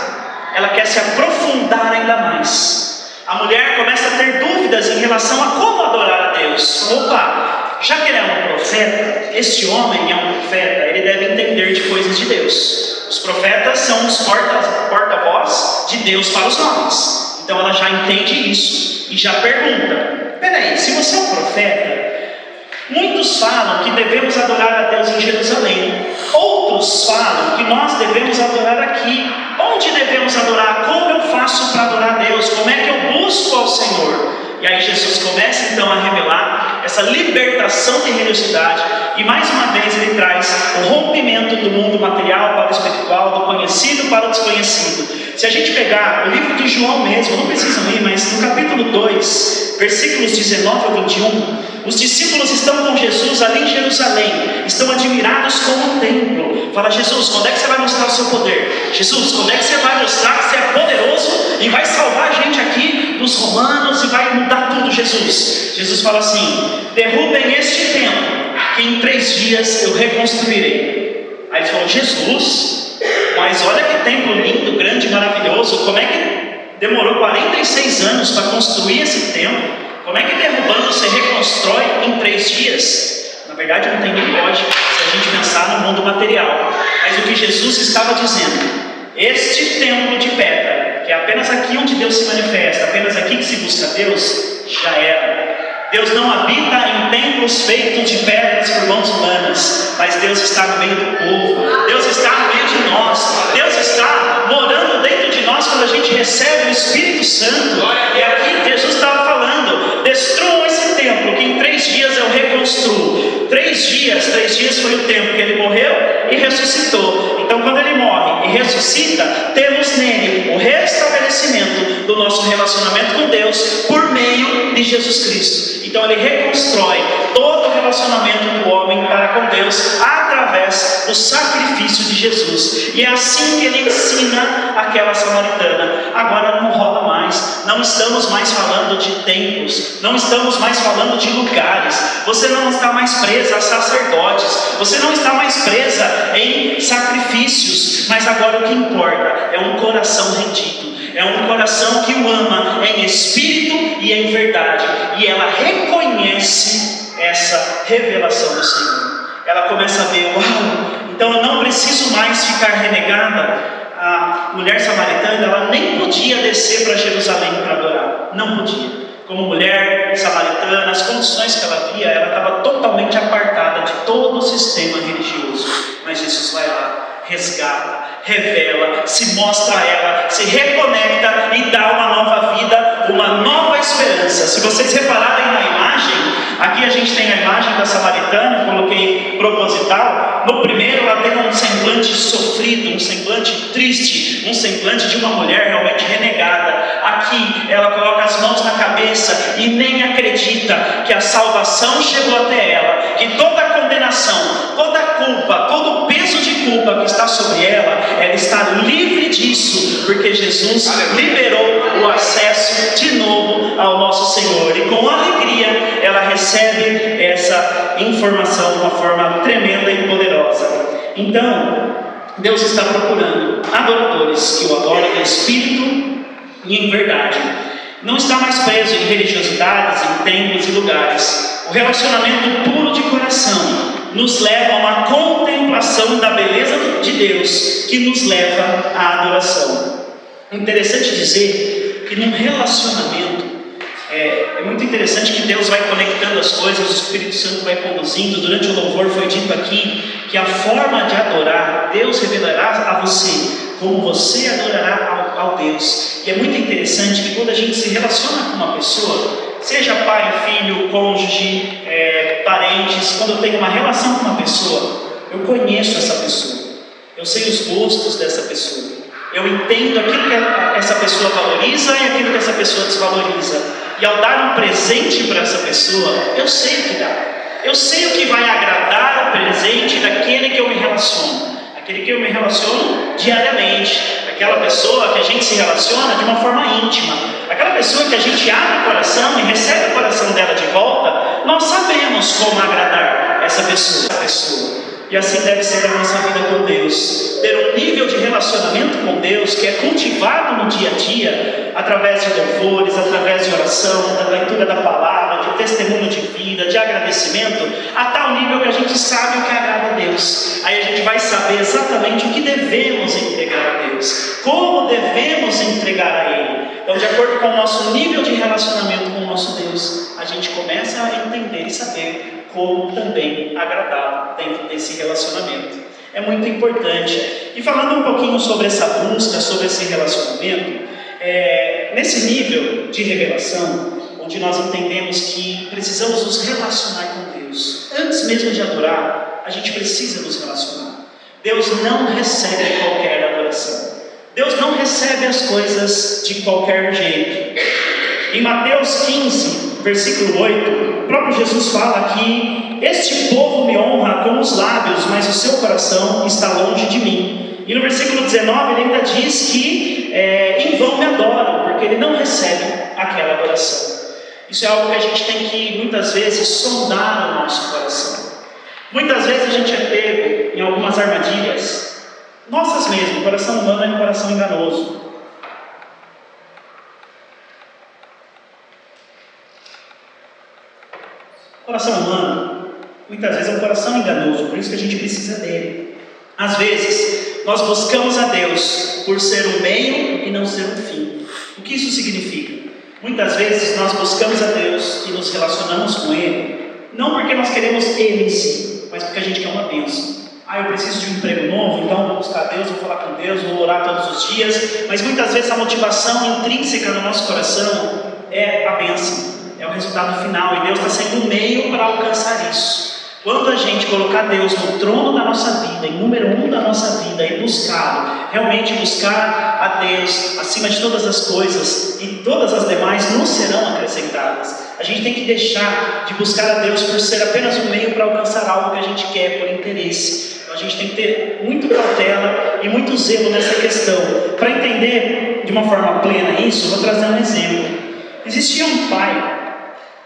Ela quer se aprofundar ainda mais. A mulher começa a ter dúvidas em relação a como adorar a Deus. Opa, já que ele é um profeta, este homem é um profeta, ele deve entender de coisas de Deus. Os profetas são os porta-voz de Deus para os homens. Então ela já entende isso e já pergunta, peraí, se você é um profeta, muitos falam que devemos adorar a Deus em Jerusalém. Outros falam que nós devemos adorar aqui. Onde devemos adorar? Como eu faço para adorar a Deus? Como é que eu busco ao Senhor? E aí Jesus começa então a revelar essa libertação de religiosidade. E mais uma vez ele traz o rompimento do mundo material para o espiritual, do conhecido para o desconhecido. Se a gente pegar o livro de João mesmo, não precisam ir, mas no capítulo 2, versículos 19 a 21, os discípulos estão com Jesus ali em Jerusalém, estão admirados com o templo. Fala, Jesus, quando é que você vai mostrar o seu poder? Jesus, quando é que você vai mostrar que você é poderoso e vai salvar a gente aqui dos romanos e vai mudar tudo, Jesus? Jesus fala assim, derrubem este templo, que em 3 dias eu reconstruirei. Aí ele falou, Jesus, mas olha que templo lindo, grande, maravilhoso, como é que demorou 46 anos para construir esse templo? Como é que derrubando você reconstrói em 3 dias? Na verdade não tem nem lógica se a gente pensar no mundo material. Mas o que Jesus estava dizendo, este templo de pedra, que é apenas aqui onde Deus se manifesta, apenas aqui que se busca Deus, já era. Deus não habita em templos feitos de pedras por mãos humanas, mas Deus está no meio do povo, Deus está no meio de nós, Deus está morando dentro de nós quando a gente recebe o Espírito Santo. E aqui Jesus estava falando, destruam esse templo, que em 3 dias eu reconstruo. 3 dias foi o tempo que ele morreu e ressuscitou. Então quando ele morre e ressuscita, temos nele o restabelecimento do nosso relacionamento com Deus por meio de Jesus Cristo. Então ele reconstrói todo o relacionamento do homem para com Deus através do sacrifício de Jesus. E é assim que ele ensina aquela samaritana. Agora não rola mais, não estamos mais falando de templos, não estamos mais falando de lugares. Você não está mais presa a sacerdotes, você não está mais presa em sacrifícios, mas agora o que importa é um coração rendido. é um coração que o ama em espírito e em verdade, e ela reconhece essa revelação do Senhor. Ela começa a ver, uau, então eu não preciso mais ficar renegada. A mulher samaritana, ela nem podia descer para Jerusalém para adorar, não podia. Como mulher samaritana, as condições que ela via, ela estava totalmente apartada de todo o sistema religioso. Mas Jesus vai lá, resgata, revela, se mostra a ela, se reconecta e dá uma nova vida, uma nova esperança. Se vocês repararem na imagem, aqui a gente tem a imagem da samaritana, eu coloquei proposital. No primeiro ela tem um semblante sofrido, um semblante triste, um semblante de uma mulher realmente renegada. Aqui ela coloca as mãos na cabeça e nem acredita que a salvação chegou até ela, que toda a condenação, toda a culpa, todo o peso de culpa que está sobre ela está livre disso, porque Jesus liberou o acesso de novo ao nosso Senhor, e com alegria ela recebe essa informação de uma forma tremenda e poderosa. Então, Deus está procurando adoradores que o adoram em espírito e em verdade. Não está mais preso em religiosidades, em templos e lugares. O relacionamento puro de coração nos leva a uma contemplação da beleza de Deus, que nos leva à adoração. É interessante dizer que num relacionamento, é muito interessante que Deus vai conectando as coisas, o Espírito Santo vai conduzindo. Durante o louvor foi dito aqui que a forma de adorar, Deus revelará a você como você adorará ao Deus. E é muito interessante que quando a gente se relaciona com uma pessoa, seja pai, filho, cônjuge, parentes, quando eu tenho uma relação com uma pessoa, eu conheço essa pessoa, eu sei os gostos dessa pessoa, eu entendo aquilo que essa pessoa valoriza e aquilo que essa pessoa desvaloriza. E ao dar um presente para essa pessoa, eu sei o que dá, eu sei o que vai agradar o presente daquele que eu me relaciono, aquele que eu me relaciono diariamente, aquela pessoa que a gente se relaciona de uma forma íntima, aquela pessoa que a gente abre o coração e recebe o coração dela de volta. Nós sabemos como agradar essa pessoa. E assim deve ser a nossa vida com Deus. Ter um nível de relacionamento com Deus que é cultivado no dia a dia, através de louvores, através de oração, da leitura da palavra, de testemunho de vida, de agradecimento, a tal nível que a gente sabe o que agrada a Deus. Aí a gente vai saber exatamente o que devemos entregar a Deus, como devemos entregar a Ele. Então, de acordo com o nosso nível de relacionamento com o nosso Deus, a gente começa a entender e saber como também agradá-lo dentro desse relacionamento. É muito importante. E falando um pouquinho sobre essa busca, sobre esse relacionamento, nesse nível de revelação, onde nós entendemos que precisamos nos relacionar com Deus, antes mesmo de adorar, a gente precisa nos relacionar. Deus não recebe qualquer adoração. Deus não recebe as coisas de qualquer jeito. Em Mateus 15, versículo 8, o próprio Jesus fala que este povo me honra com os lábios, mas o seu coração está longe de mim. E no versículo 19 ele ainda diz que em vão me adoram, porque ele não recebe aquela adoração. Isso é algo que a gente tem que muitas vezes sondar o nosso coração. Muitas vezes a gente é pego em algumas armadilhas, nossas mesmo. O coração humano é um coração enganoso. O coração humano, muitas vezes, é um coração enganoso, por isso que a gente precisa dele. Às vezes, nós buscamos a Deus por ser um meio e não ser um fim. O que isso significa? Muitas vezes, nós buscamos a Deus e nos relacionamos com Ele, não porque nós queremos Ele em si, mas porque a gente quer uma bênção. Eu preciso de um emprego novo, então vou buscar Deus, vou falar com Deus, vou orar todos os dias. Mas muitas vezes a motivação intrínseca no nosso coração é a bênção, é o resultado final, e Deus está sendo um meio para alcançar isso. Quando a gente colocar Deus no trono da nossa vida, em número 1 da nossa vida, e buscá-lo, realmente buscar a Deus acima de todas as coisas, e todas as demais nos serão acrescentadas. A gente tem que deixar de buscar a Deus por ser apenas um meio para alcançar algo que a gente quer por interesse. Então a gente tem que ter muito cautela e muito zelo nessa questão. Para entender de uma forma plena isso, eu vou trazer um exemplo. Existia um pai.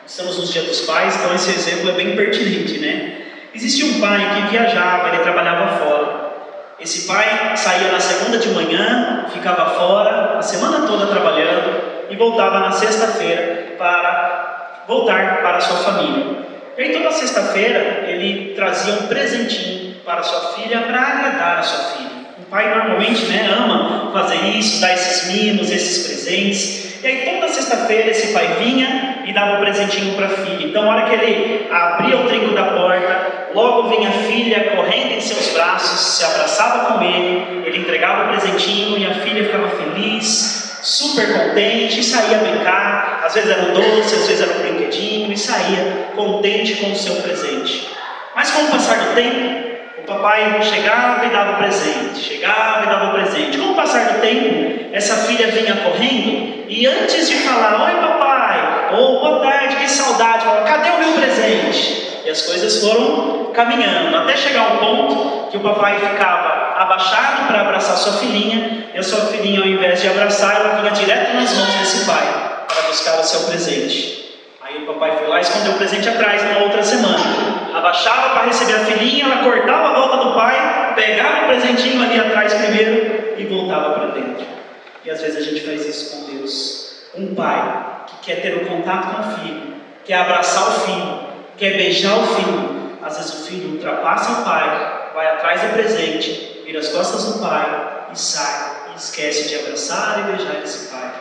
Estamos nos dias dos pais, então esse exemplo é bem pertinente, né? Existia um pai que viajava, ele trabalhava fora. Esse pai saía na segunda de manhã, ficava fora a semana toda trabalhando e voltava na sexta-feira para voltar para a sua família. E aí toda sexta-feira ele trazia um presentinho para a sua filha para agradar a sua filha. O pai normalmente ama fazer isso, dar esses mimos, esses presentes. E aí toda sexta-feira esse pai vinha e dava um presentinho para a filha. Então na hora que ele abria o trinco da porta, logo vinha a filha correndo em seus braços, se abraçava com ele, ele entregava o presentinho e a filha ficava feliz, super contente, e saía a brincar. Às vezes era um doce, às vezes era um brinquedinho, e saía contente com o seu presente. Mas com o passar do tempo, o papai chegava e dava o presente, chegava e dava o presente. Com o passar do tempo, essa filha vinha correndo e antes de falar, oi papai, ou boa tarde, que saudade, falava, cadê o meu presente? E as coisas foram caminhando, até chegar ao ponto que o papai ficava abaixado para abraçar sua filhinha, e a sua filhinha, ao invés de abraçar, ela vinha direto nas mãos desse pai para buscar o seu presente. Aí o papai foi lá e escondeu o presente atrás numa outra semana. Abaixava para receber a filhinha, ela cortava a volta do pai, pegava o presentinho ali atrás primeiro e voltava para dentro. E às vezes a gente faz isso com Deus. Um pai que quer ter um contato com o filho, quer abraçar o filho, quer beijar o filho. Às vezes o filho ultrapassa o pai, vai atrás do presente, vira as costas do pai e sai. E esquece de abraçar e beijar esse pai.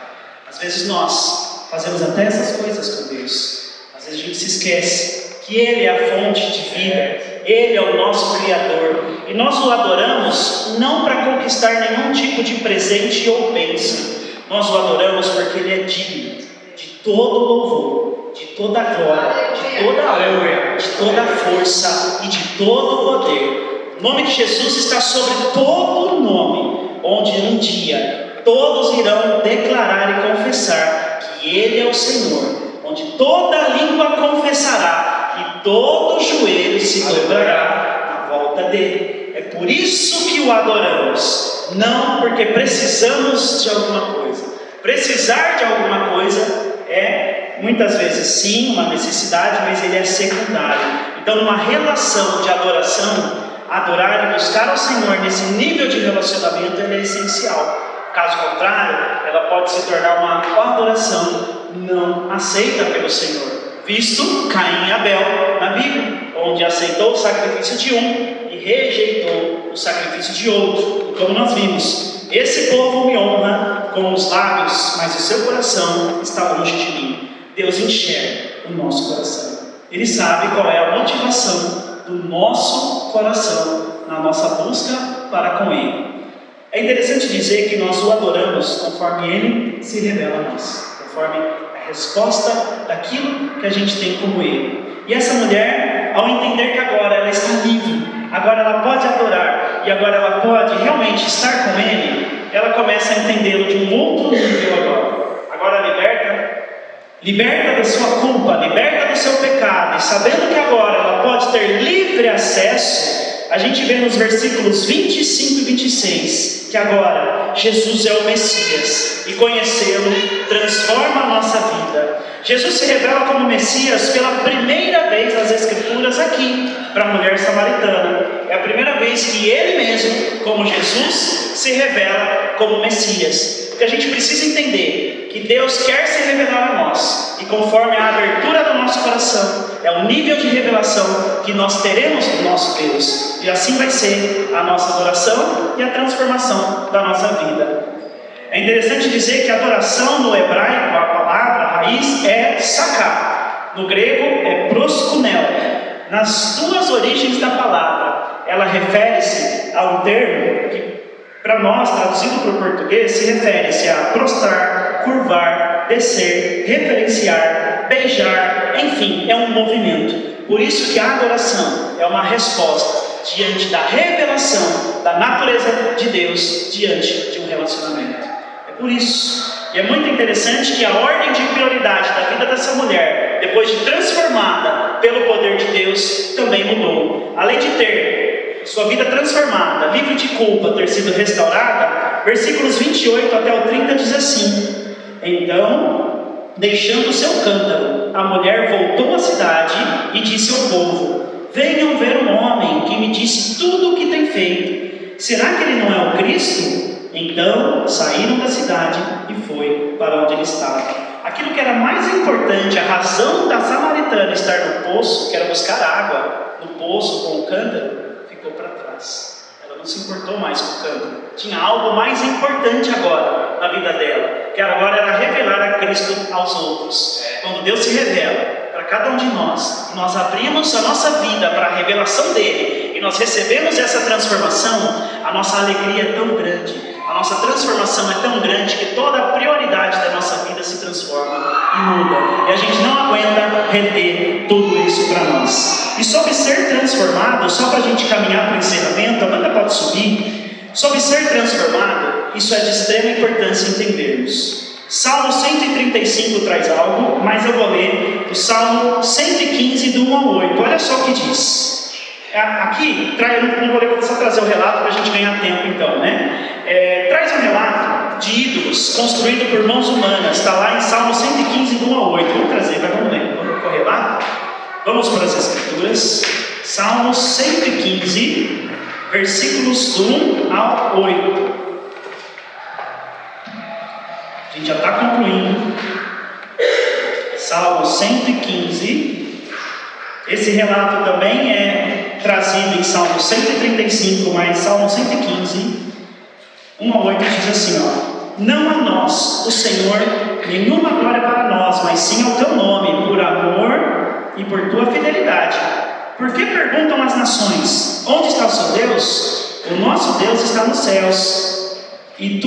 Às vezes nós fazemos até essas coisas com Deus. Às vezes a gente se esquece que Ele é a fonte de vida, Ele é o nosso Criador, e nós o adoramos não para conquistar nenhum tipo de presente ou bênção. Nós o adoramos porque Ele é digno de todo louvor, de toda glória, de toda honra, de toda força e de todo poder. O nome de Jesus está sobre todo nome, onde um dia todos irão declarar e confessar que Ele é o Senhor, onde toda língua confessará e todo joelho se dobrará na volta dele. É por isso que o adoramos, não porque precisamos de alguma coisa. Precisar de alguma coisa é muitas vezes sim uma necessidade, mas ele é secundário. Então numa relação de adoração, adorar e buscar ao Senhor nesse nível de relacionamento ele é essencial. Caso contrário, ela pode se tornar uma adoração não aceita pelo Senhor, visto Caim e Abel na Bíblia, onde aceitou o sacrifício de um e rejeitou o sacrifício de outro. E como nós vimos, esse povo me honra com os lábios, mas o seu coração está longe de mim. Deus enxerga o nosso coração, Ele sabe qual é a motivação do nosso coração na nossa busca para com Ele. É interessante dizer que nós o adoramos conforme Ele se revela a nós, conforme a resposta daquilo que a gente tem como Ele. E essa mulher, ao entender que agora ela está livre, agora ela pode adorar e agora ela pode realmente estar com Ele, ela começa a entendê-lo de um outro nível agora. Agora liberta da sua culpa, liberta do seu pecado, e sabendo que agora ela pode ter livre acesso, a gente vê nos versículos 25 e 26 que agora Jesus é o Messias e conhecê-lo transforma a nossa vida. Jesus se revela como Messias pela primeira vez nas Escrituras aqui para a mulher samaritana. É a primeira vez que Ele mesmo, como Jesus, se revela como Messias. Porque a gente precisa entender que Deus quer se revelar a nós, e conforme a abertura do nosso coração, é o nível de revelação que nós teremos do nosso Deus, e assim vai ser a nossa adoração e a transformação da nossa vida. É interessante dizer que a adoração no hebraico, a palavra, a raiz é saká, no grego é proskunel. Nas duas origens da palavra, ela refere-se a um termo que para nós, traduzido para o português, se refere-se a prostrar, curvar, descer, reverenciar, beijar, enfim, é um movimento. Por isso que a adoração é uma resposta diante da revelação da natureza de Deus diante de um relacionamento. É por isso, e é muito interessante que a ordem de prioridade da vida dessa mulher, depois de transformada pelo poder de Deus, também mudou. Além de ter sua vida transformada, livre de culpa, ter sido restaurada, versículos 28 até o 30 diz assim: então, deixando o seu cântaro, a mulher voltou à cidade e disse ao povo: venham ver um homem que me disse tudo o que tem feito. será que ele não é o Cristo? Então saíram da cidade e foi para onde ele estava. Aquilo que era mais importante, a razão da samaritana estar no poço, que era buscar água no poço com o cântaro, ficou para trás. Ela não se importou mais com o cântaro. Tinha algo mais importante agora na vida dela, que agora era revelar a Cristo aos outros. Quando Deus se revela para cada um de nós, nós abrimos a nossa vida para a revelação dele, e nós recebemos essa transformação, a nossa alegria é tão grande, a nossa transformação é tão grande, que toda a prioridade da nossa vida se transforma e muda, e a gente não aguenta reter tudo isso para nós. E sobre ser transformado, só para a gente caminhar para o encerramento, a banda pode subir. Sobre ser transformado, isso é de extrema importância entendermos. Salmo 135 traz algo, mas eu vou ler o Salmo 115 do 1 ao 8. Olha só o que diz. Aqui, eu não vou ler, vou só trazer o relato para a gente ganhar tempo então, né? Traz um relato de ídolos construído por mãos humanas. Está lá em Salmo 115 do 1 ao 8. Vamos trazer, mas vamos ler. Vamos correr lá? Vamos para as Escrituras. Salmo 115, versículos do 1 ao 8. A gente já está concluindo. Salmo 115. Esse relato também é trazido em Salmo 135, mas Salmo 115, 1 a 8 diz assim, ó: não a nós, o Senhor, nenhuma glória para nós, mas sim ao teu nome, por amor e por tua fidelidade. Por que perguntam as nações, onde está o seu Deus? O nosso Deus está nos céus, e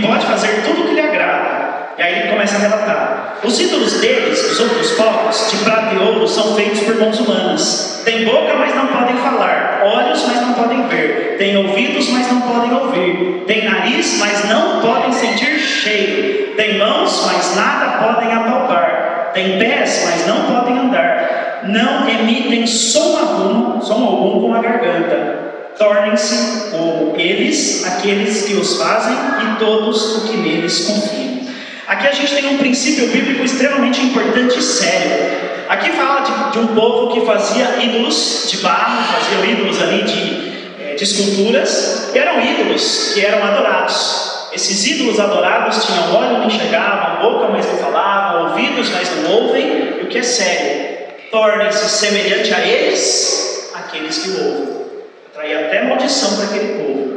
pode fazer tudo o que lhe agrada. E aí ele começa a relatar: os ídolos deles, os outros povos, de prata e ouro, são feitos por mãos humanas. Têm boca, mas não podem falar, olhos, mas não podem ver, têm ouvidos, mas não podem ouvir, têm nariz, mas não podem sentir cheiro, têm mãos, mas nada podem apalpar, têm pés, mas não podem andar, não emitem som algum com a garganta. Tornem-se como eles, aqueles que os fazem, e todos o que neles confiam. Aqui a gente tem um princípio bíblico extremamente importante e sério. Aqui fala de um povo que fazia ídolos de barro, fazia ídolos ali de esculturas, e eram ídolos que eram adorados. Esses ídolos adorados tinham olho, não enxergavam, boca, mas não falavam, ouvidos, mas não ouvem. E o que é sério? Tornem-se semelhante a eles, aqueles que o ouvem. Atrair até maldição para aquele povo.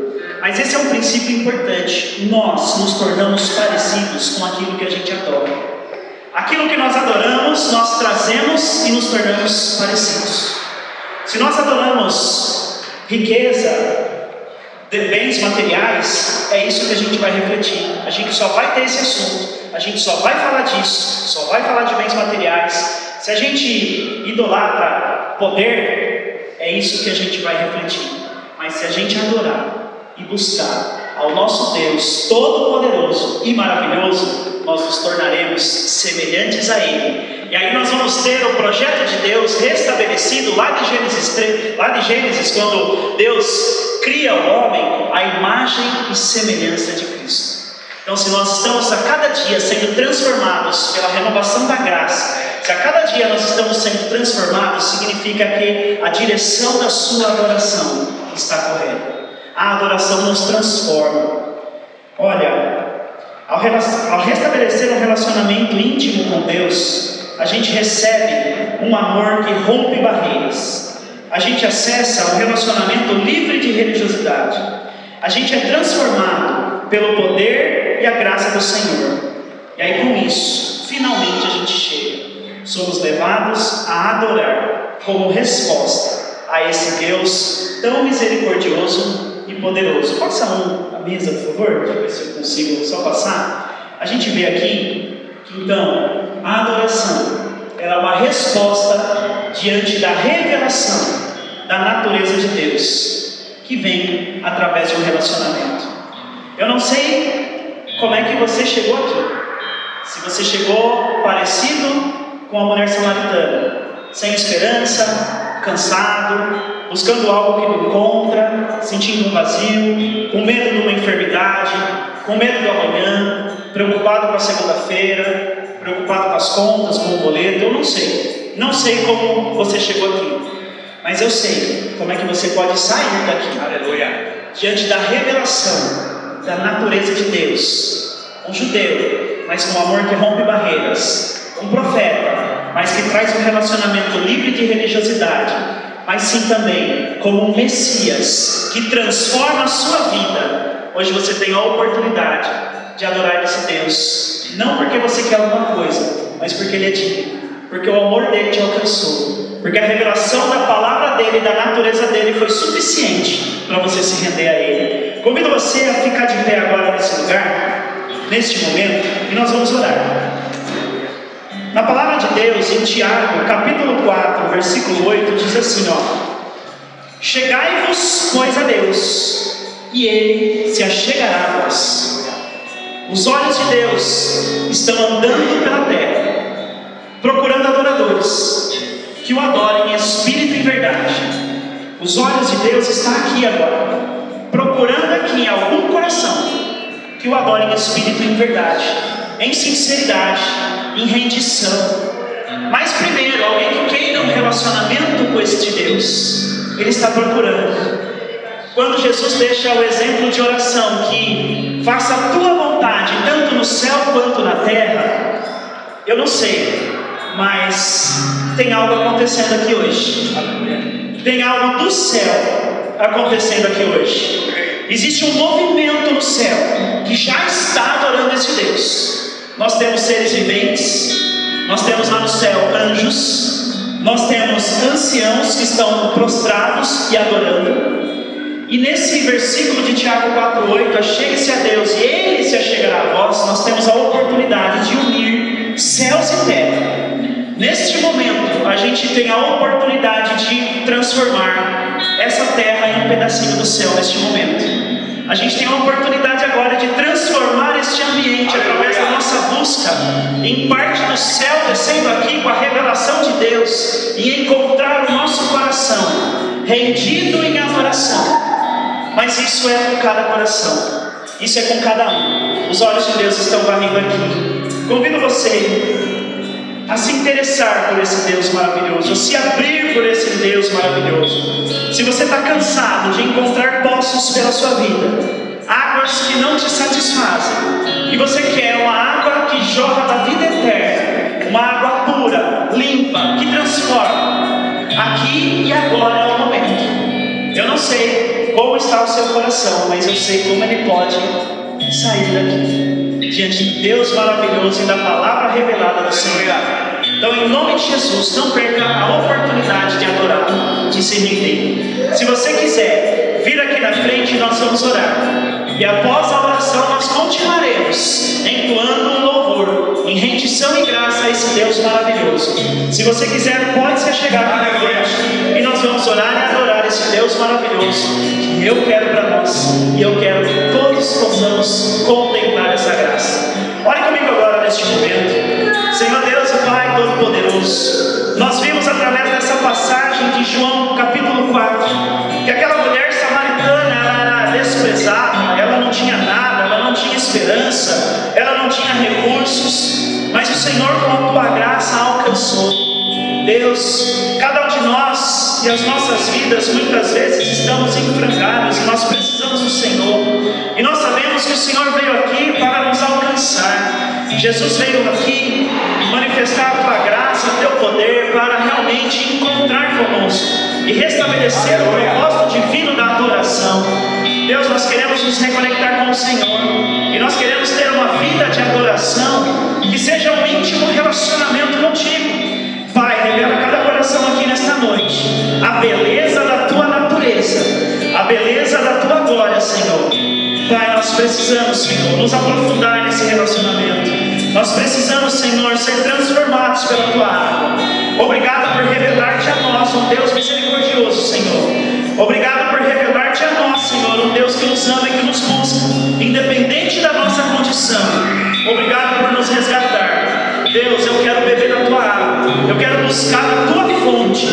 Mas esse é um princípio importante. Nós nos tornamos parecidos com aquilo que a gente adora. Aquilo que nós adoramos, nós trazemos e nos tornamos parecidos. Se nós adoramos riqueza, bens materiais, é isso que a gente vai refletir. A gente só vai ter esse assunto. A gente só vai falar disso. Só vai falar de bens materiais. Se a gente idolatra poder, é isso que a gente vai refletir. Mas se a gente adorar e buscar ao nosso Deus Todo-Poderoso e Maravilhoso, nós nos tornaremos semelhantes a Ele. E aí nós vamos ter o projeto de Deus restabelecido lá de Gênesis, quando Deus cria o homem à imagem e semelhança de Cristo. Então, se nós estamos a cada dia sendo transformados pela renovação da graça, se a cada dia nós estamos sendo transformados, significa que a direção da sua adoração está correta. A adoração nos transforma. Olha, ao restabelecer um relacionamento íntimo com Deus, a gente recebe um amor que rompe barreiras. A gente acessa um relacionamento livre de religiosidade. A gente é transformado pelo poder e a graça do Senhor. E aí com isso, finalmente a gente chega. Somos levados a adorar como resposta a esse Deus tão misericordioso e poderoso. Passa a mesa, por favor, deixa eu ver se eu consigo só passar. A gente vê aqui que então a adoração é uma resposta diante da revelação da natureza de Deus, que vem através de um relacionamento. Eu não sei como é que você chegou aqui. Se você chegou parecido com a mulher samaritana, sem esperança, cansado, buscando algo que não encontra, sentindo um vazio, com medo de uma enfermidade, com medo do amanhã, preocupado com a segunda-feira, preocupado com as contas, com o boleto. Eu não sei como você chegou aqui, Mas eu sei como é que você pode sair daqui. Aleluia. Diante da revelação da natureza de Deus. Um judeu, mas com amor que rompe barreiras. Um profeta, mas que traz um relacionamento livre de religiosidade. Mas sim também como um Messias que transforma a sua vida. Hoje você tem a oportunidade de adorar esse Deus. Não porque você quer alguma coisa, mas porque Ele é digno. Porque o amor dele te alcançou. Porque a revelação da palavra dele e da natureza dele foi suficiente para você se render a Ele. Convido você a ficar de pé agora nesse lugar, neste momento, e nós vamos orar. Na palavra de Deus, em Tiago, capítulo 4, versículo 8, diz assim, chegai-vos, pois, a Deus, e Ele se achegará a vós. Os olhos de Deus estão andando pela terra, procurando adoradores que o adorem em espírito e em verdade. Os olhos de Deus estão aqui agora, procurando aqui em algum coração que o adorem em espírito e em verdade, em sinceridade, em rendição. Mas primeiro, alguém que queira um relacionamento com este Deus, Ele está procurando. Quando Jesus deixa o exemplo de oração, que faça a tua vontade, tanto no céu quanto na terra, eu não sei, mas tem algo acontecendo aqui hoje. Tem algo do céu acontecendo aqui hoje. Existe um movimento no céu que já está adorando esse Deus. Nós temos seres viventes, nós temos lá no céu anjos, nós temos anciãos que estão prostrados e adorando. E nesse versículo de Tiago 4,8, achegue-se a Deus e Ele se achegará a vós. Nós temos a oportunidade de unir céus e terra. Neste momento, a gente tem a oportunidade de transformar essa terra em um pedacinho do céu neste momento. A gente tem a oportunidade agora de transformar este ambiente através da nossa busca em parte do céu, descendo aqui com a revelação de Deus e encontrar o nosso coração rendido em adoração. Mas isso é com cada coração, isso é com cada um. Os olhos de Deus estão varrendo aqui. Convido você a se interessar por esse Deus maravilhoso, a se abrir por esse Deus maravilhoso. Se você está cansado de encontrar poços pela sua vida, águas que não te satisfazem, e você quer uma água que jorra da vida eterna, uma água pura, limpa, que transforma, aqui e agora é o momento. Eu não sei como está o seu coração, mas eu sei como ele pode sair daqui, diante de Deus maravilhoso e da palavra revelada do Senhor. Então, em nome de Jesus, não perca a oportunidade de adorar, de se render. Se você quiser vir aqui na frente, nós vamos orar. E após a oração, nós continuaremos entoando um louvor, em rendição e graça a esse Deus maravilhoso. Se você quiser, pode se chegar aqui na frente e nós vamos orar e adorar esse Deus maravilhoso que eu quero para nós. E eu quero que todos possamos contemplar essa graça. Olhe comigo agora neste momento. Senhor Deus e Pai Todo-Poderoso, nós vimos através dessa passagem de João capítulo 4, que aquela mulher samaritana ela era desprezada, ela não tinha nada, ela não tinha esperança, ela não tinha recursos, mas o Senhor com a Tua graça a alcançou. Deus, cada um de nós e as nossas vidas muitas vezes estamos em frangalhos e nós precisamos do Senhor, e nós sabemos que o Senhor veio aqui para nos alcançar. Jesus veio aqui manifestar a Tua graça, o Teu poder para realmente encontrar conosco e restabelecer o propósito divino da adoração. Deus, nós queremos nos reconectar com o Senhor e nós queremos ter uma vida de adoração que seja um íntimo relacionamento contigo. Pai, revela a cada coração aqui nesta noite a beleza da Tua natureza, a beleza da Tua glória, Senhor. Pai, nós precisamos, Senhor, nos aprofundar nesse relacionamento. Nós precisamos, Senhor, ser transformados pela Tua água. Obrigado por revelar-te a nós, um Deus misericordioso, Senhor. Obrigado por revelar-te a nós, Senhor, um Deus que nos ama e que nos busca, independente da nossa condição. Obrigado por nos resgatar. Deus, eu quero beber da Tua água, eu quero buscar a Tua fonte.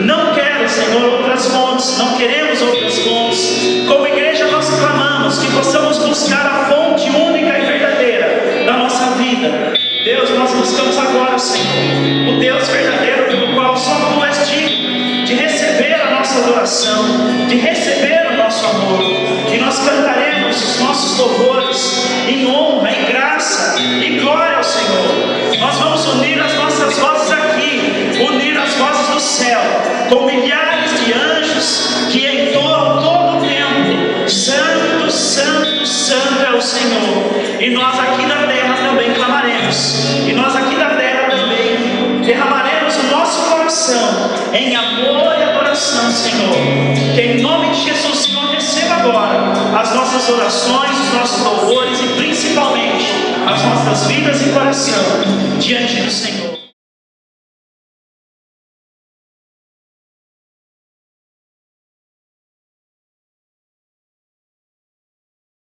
Não quero, Senhor, outras fontes, não queremos outras fontes. Como igreja nós clamamos que possamos buscar a fonte única e verdadeira da nossa vida. Deus, nós buscamos agora, Senhor, o Deus verdadeiro, pelo qual só Tu és digno de receber coração, de receber o nosso amor, que nós cantaremos os nossos louvores em honra, em graça e glória ao Senhor. Nós vamos unir as nossas vozes aqui, unir as vozes do céu, com milhares de anjos que entoam todo o tempo: Santo, Santo, Santo é o Senhor. E nós aqui na terra também clamaremos, e nós aqui na terra também derramaremos o nosso coração em amor e adoração, Senhor. Que em nome de Jesus, Senhor, receba agora as nossas orações, os nossos louvores e principalmente as nossas vidas e coração diante do Senhor.